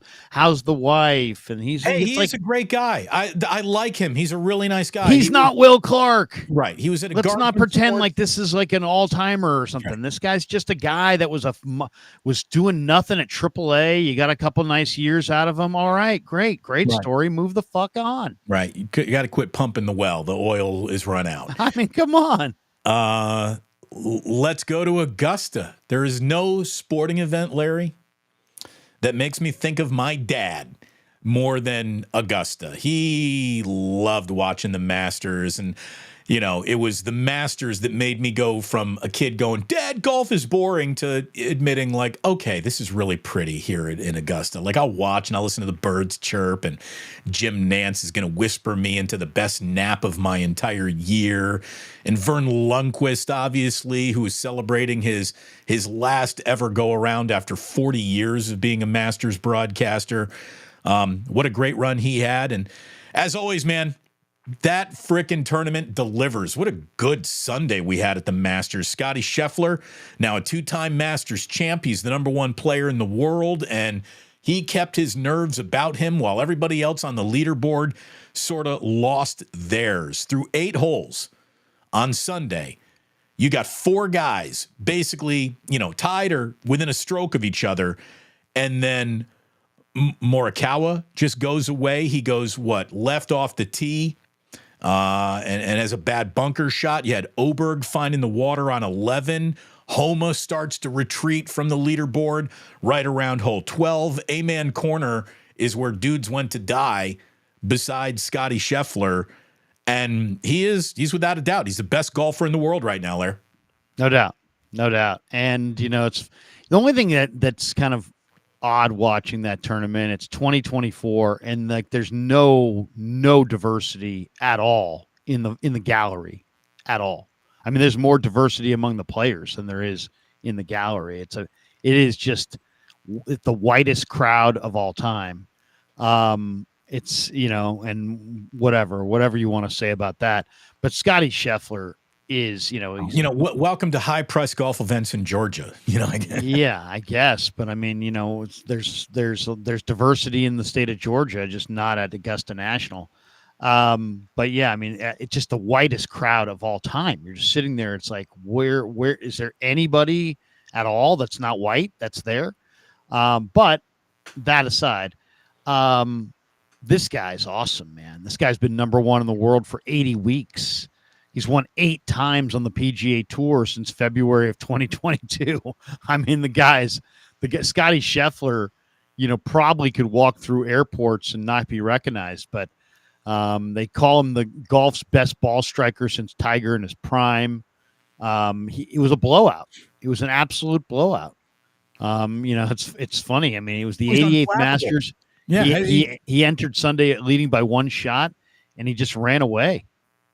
[SPEAKER 2] the wife? And he's
[SPEAKER 1] a great guy. I like him. He's a really nice guy.
[SPEAKER 2] He's not Will Clark.
[SPEAKER 1] Right. He was at a
[SPEAKER 2] Let's not pretend
[SPEAKER 1] sport.
[SPEAKER 2] like this is like an all-timer or something. Right. This guy's just a guy that was doing nothing at AAA. You got a couple nice years out of him. All right, great story. Move the fuck on.
[SPEAKER 1] Right. You got to quit pumping the well. The oil is run out.
[SPEAKER 2] I mean, come on.
[SPEAKER 1] Let's go to Augusta. There is no sporting event, Larry, that makes me think of my dad more than Augusta. He loved watching the Masters, and it was the Masters that made me go from a kid going, Dad, golf is boring, to admitting like, okay, this is really pretty here in Augusta. Like, I'll watch and I'll listen to the birds chirp, and Jim Nance is going to whisper me into the best nap of my entire year. And Vern Lundquist, obviously, who is celebrating his last ever go around after 40 years of being a Masters broadcaster. What a great run he had. And as always, man, that frickin' tournament delivers. What a good Sunday we had at the Masters. Scotty Scheffler, now a 2-time Masters champ. He's the #1 player in the world, and he kept his nerves about him while everybody else on the leaderboard sort of lost theirs. Through 8 holes on Sunday, You got four guys basically, tied or within a stroke of each other. And then Morikawa just goes away. He goes, left off the tee and has a bad bunker shot. You had Oberg finding the water on 11. Homa starts to retreat from the leaderboard right around hole 12. Amen Corner is where dudes went to die besides Scotty Scheffler. And he's without a doubt, he's the best golfer in the world right now, Lair.
[SPEAKER 2] No doubt. And, it's the only thing that's kind of odd watching that tournament. It's 2024, and there's no diversity at all in the gallery at all. I mean, there's more diversity among the players than there is in the gallery. It is just the whitest crowd of all time. It's, and whatever you want to say about that. But Scotty Scheffler is,
[SPEAKER 1] welcome to high press golf events in Georgia.
[SPEAKER 2] Yeah, I guess. But I mean, there's diversity in the state of Georgia, just not at Augusta National. But yeah, I mean, it's just the whitest crowd of all time. You're just sitting there. It's like, where is there anybody at all that's not white that's there? But that aside, this guy's awesome, man. This guy's been number one in the world for 80 weeks. He's won 8 times on the PGA Tour since February of 2022. I mean, Scotty Scheffler, probably could walk through airports and not be recognized, but they call him the golf's best ball striker since Tiger in his prime. It was a blowout. It was an absolute blowout. It's funny. I mean, it was the 88th Masters.
[SPEAKER 1] Yeah,
[SPEAKER 2] he entered Sunday leading by 1 shot, and he just ran away.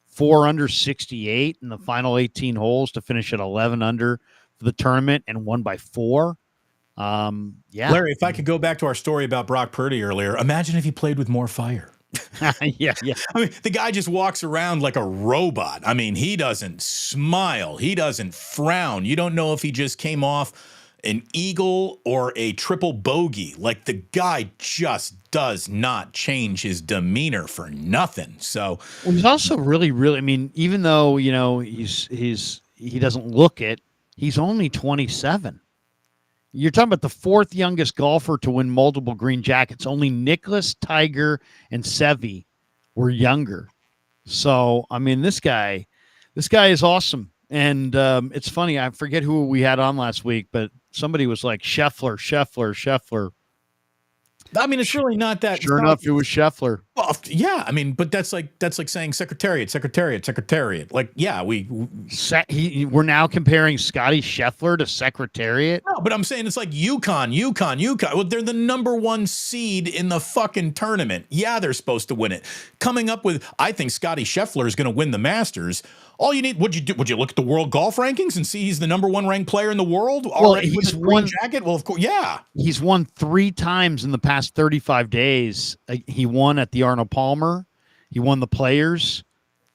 [SPEAKER 2] 4 under 68 in the final 18 holes to finish at 11 under for the tournament, and won by 4.
[SPEAKER 1] Larry, if I could go back to our story about Brock Purdy earlier, imagine if he played with more fire.
[SPEAKER 2] Yeah.
[SPEAKER 1] I mean, the guy just walks around like a robot. I mean, he doesn't smile. He doesn't frown. You don't know if he just came off an eagle or a triple bogey. Like, the guy just does not change his demeanor for nothing. So
[SPEAKER 2] he's also really, I mean, even though, he doesn't look it, he's only 27. You're talking about the 4th youngest golfer to win multiple green jackets. Only Nicklaus, Tiger, and Seve were younger. So, I mean, this guy is awesome. And it's funny, I forget who we had on last week, but somebody was like, Scheffler.
[SPEAKER 1] I mean, it's really not that.
[SPEAKER 2] Sure enough, it was Scheffler.
[SPEAKER 1] Well, yeah, I mean, but that's like saying Secretariat. Like, yeah,
[SPEAKER 2] we're now comparing Scotty Scheffler to Secretariat.
[SPEAKER 1] No, but I'm saying it's like UConn. Well, they're the number 1 seed in the fucking tournament. Yeah, they're supposed to win it. Coming up with, I think Scotty Scheffler is going to win the Masters. All you need, would you look at the world golf rankings and see he's the number 1 ranked player in the world?
[SPEAKER 2] Well, he's won
[SPEAKER 1] jacket. Well, of course, yeah.
[SPEAKER 2] He's won 3 times in the past 35 days. He won at the Arnold Palmer, he won the Players,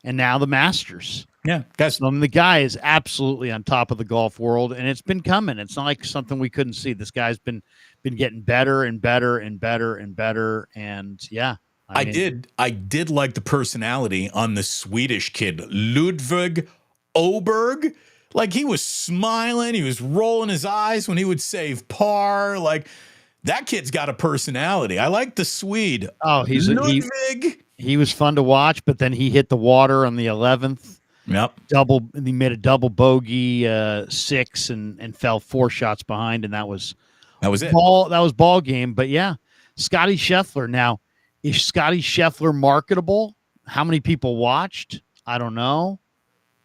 [SPEAKER 2] and now the Masters.
[SPEAKER 1] Yeah,
[SPEAKER 2] the guy is absolutely on top of the golf world, and it's been coming. It's not like something we couldn't see. This guy's been getting better and better and better and better. And yeah, I
[SPEAKER 1] did like the personality on the Swedish kid, Ludvig Oberg. Like, he was smiling, he was rolling his eyes when he would save par. Like, that kid's got a personality. I like the Swede.
[SPEAKER 2] Oh, Ludvig. He was fun to watch, but then he hit the water on the 11th.
[SPEAKER 1] Yep.
[SPEAKER 2] He made a double bogey 6 and fell 4 shots behind, and that was it. That was ball game. But yeah, Scotty Scheffler. Now, is Scotty Scheffler marketable? How many people watched? I don't know.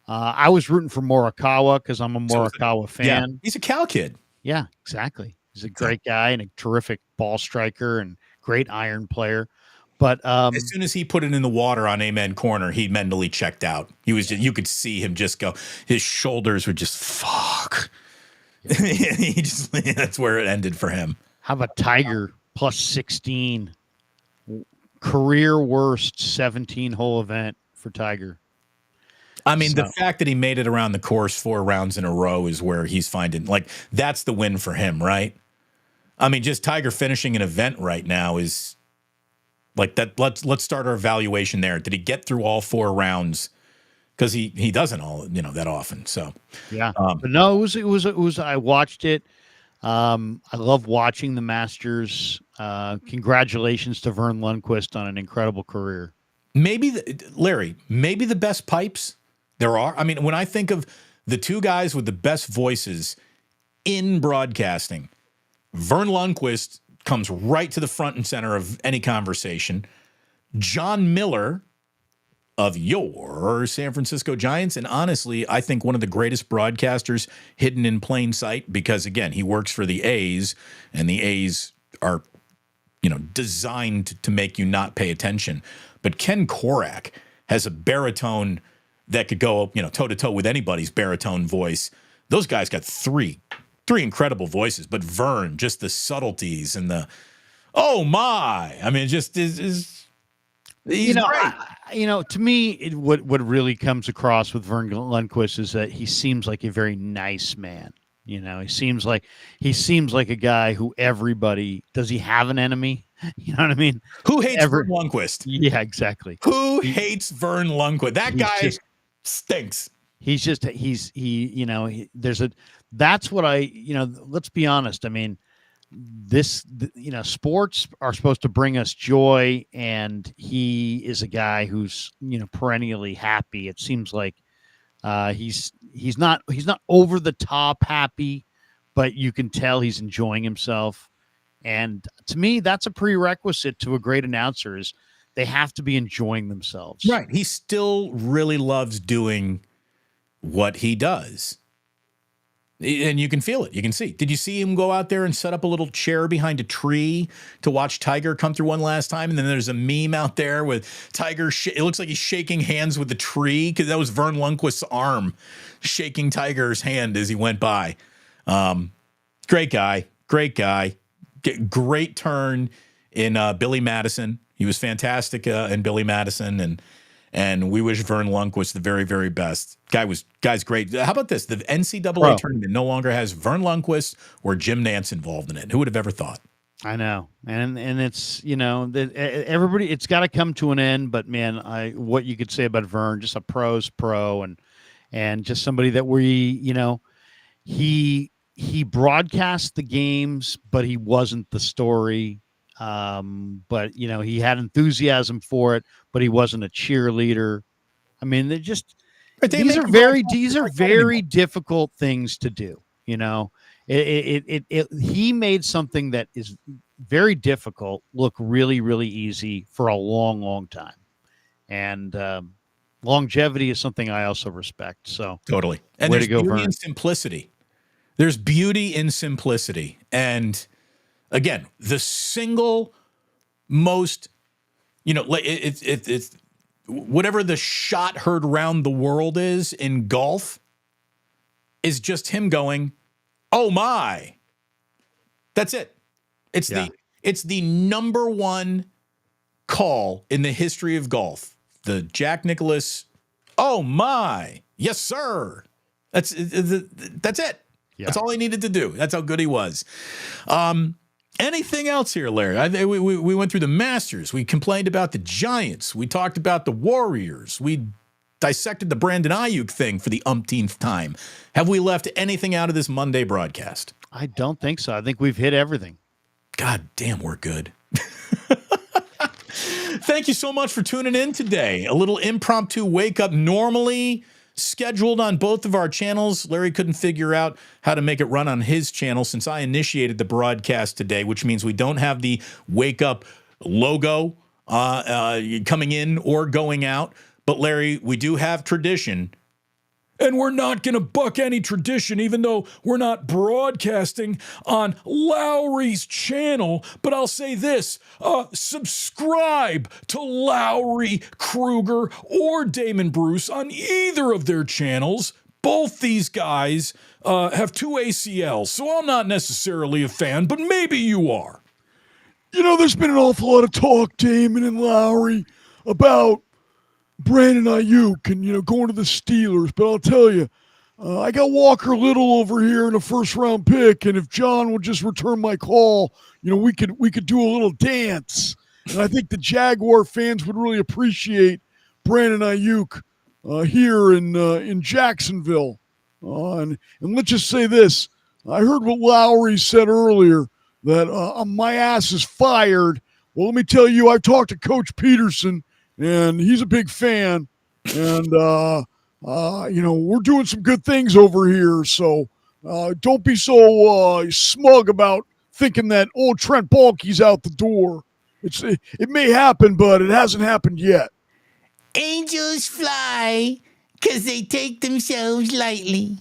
[SPEAKER 2] I was rooting for Morikawa because I'm a Morikawa fan.
[SPEAKER 1] Yeah, he's a Cal kid.
[SPEAKER 2] Yeah, exactly. He's a great guy and a terrific ball striker and great iron player. But
[SPEAKER 1] as soon as he put it in the water on Amen Corner, he mentally checked out. You could see him just go. His shoulders were just fuck. That's where it ended for him.
[SPEAKER 2] How about Tiger plus 16? Career worst 17-hole event for Tiger.
[SPEAKER 1] I mean, the fact that he made it around the course 4 rounds in a row is where he's finding, like, that's the win for him, right? I mean, just Tiger finishing an event right now is like that. Let's start our evaluation there. Did he get through all 4 rounds because he doesn't all that often. So
[SPEAKER 2] yeah, but no, it was. I watched it. I love watching the Masters. Congratulations to Vern Lundquist on an incredible career.
[SPEAKER 1] Larry, maybe the best pipes there are. I mean, when I think of the two guys with the best voices in broadcasting, Vern Lundquist comes right to the front and center of any conversation. John Miller of your San Francisco Giants, and honestly, I think one of the greatest broadcasters hidden in plain sight because, again, he works for the A's, and the A's are, designed to make you not pay attention. But Ken Korak has a baritone that could go, toe-to-toe with anybody's baritone voice. Those guys got three incredible voices, but Vern, just the subtleties and the, oh my, I mean, it just is he's great.
[SPEAKER 2] To me, what really comes across with Vern Lundquist is that he seems like a very nice man. He seems like a guy who everybody, does he have an enemy? You know what I mean?
[SPEAKER 1] Who hates Vern Lundquist?
[SPEAKER 2] Yeah, exactly.
[SPEAKER 1] Who hates Vern Lundquist? That guy stinks. That's what let's be honest. I mean, sports are supposed to bring us joy, and he is a guy who's, perennially happy. It seems like he's not over the top happy, but you can tell he's enjoying himself. And to me, that's a prerequisite to a great announcer is they have to be enjoying themselves. Right. He still really loves doing what he does. And you can feel it. You can see. Did you see him go out there and set up a little chair behind a tree to watch Tiger come through one last time? And then there's a meme out there with Tiger. It looks like he's shaking hands with the tree because that was Vern Lundquist's arm shaking Tiger's hand as he went by. Great guy. Great guy. Great turn in Billy Madison. He was fantastic in Billy Madison, and we wish Vern Lundquist the very, very best. Guy's great. How about this? The NCAA tournament no longer has Vern Lundquist or Jim Nantz involved in it. Who would have ever thought?
[SPEAKER 2] I know, and it's everybody. It's got to come to an end. But man, what you could say about Vern, just a pro's pro, and just somebody that he broadcast the games, but he wasn't the story. But he had enthusiasm for it, but he wasn't a cheerleader. I mean, these are very difficult things to do. He made something that is very difficult look really, really easy for a long, long time. And longevity is something I also respect. So
[SPEAKER 1] totally. And there's beauty in simplicity. There's beauty in simplicity. And again, the single most, it's whatever the shot heard round the world is in golf is just him going, oh my. That's it. It's the number one call in the history of golf. The Jack Nicklaus, oh my, yes sir. That's it. Yeah. That's all he needed to do. That's how good he was. Anything else here, Larry? We went through the Masters. We complained about the Giants. We talked about the Warriors. We dissected the Brandon Aiyuk thing for the umpteenth time. Have we left anything out of this Monday broadcast?
[SPEAKER 2] I don't think so. I think we've hit everything.
[SPEAKER 1] God damn, we're good. Thank you so much for tuning in today. A little impromptu wake up. Normally scheduled on both of our channels. Larry couldn't figure out how to make it run on his channel since I initiated the broadcast today, which means we don't have the wake up logo coming in or going out. But Larry, we do have tradition. And we're not going to buck any tradition, even though we're not broadcasting on Lowry's channel. But I'll say this, subscribe to Lowry, Kruger, or Damon Bruce on either of their channels. Both these guys have 2 ACLs, so I'm not necessarily a fan, but maybe you are.
[SPEAKER 3] There's been an awful lot of talk, Damon and Lowry, about Brandon Aiyuk and, going to the Steelers. But I'll tell you, I got Walker Little over here in a first-round pick, and if John would just return my call, we could do a little dance. And I think the Jaguar fans would really appreciate Brandon Aiyuk here in Jacksonville. And let's just say this. I heard what Lowry said earlier, that my ass is fired. Well, let me tell you, I talked to Coach Peterson, and he's a big fan. And, we're doing some good things over here. So don't be so smug about thinking that old Trent Baalke's out the door. It may happen, but it hasn't happened yet.
[SPEAKER 4] Angels fly because they take themselves lightly.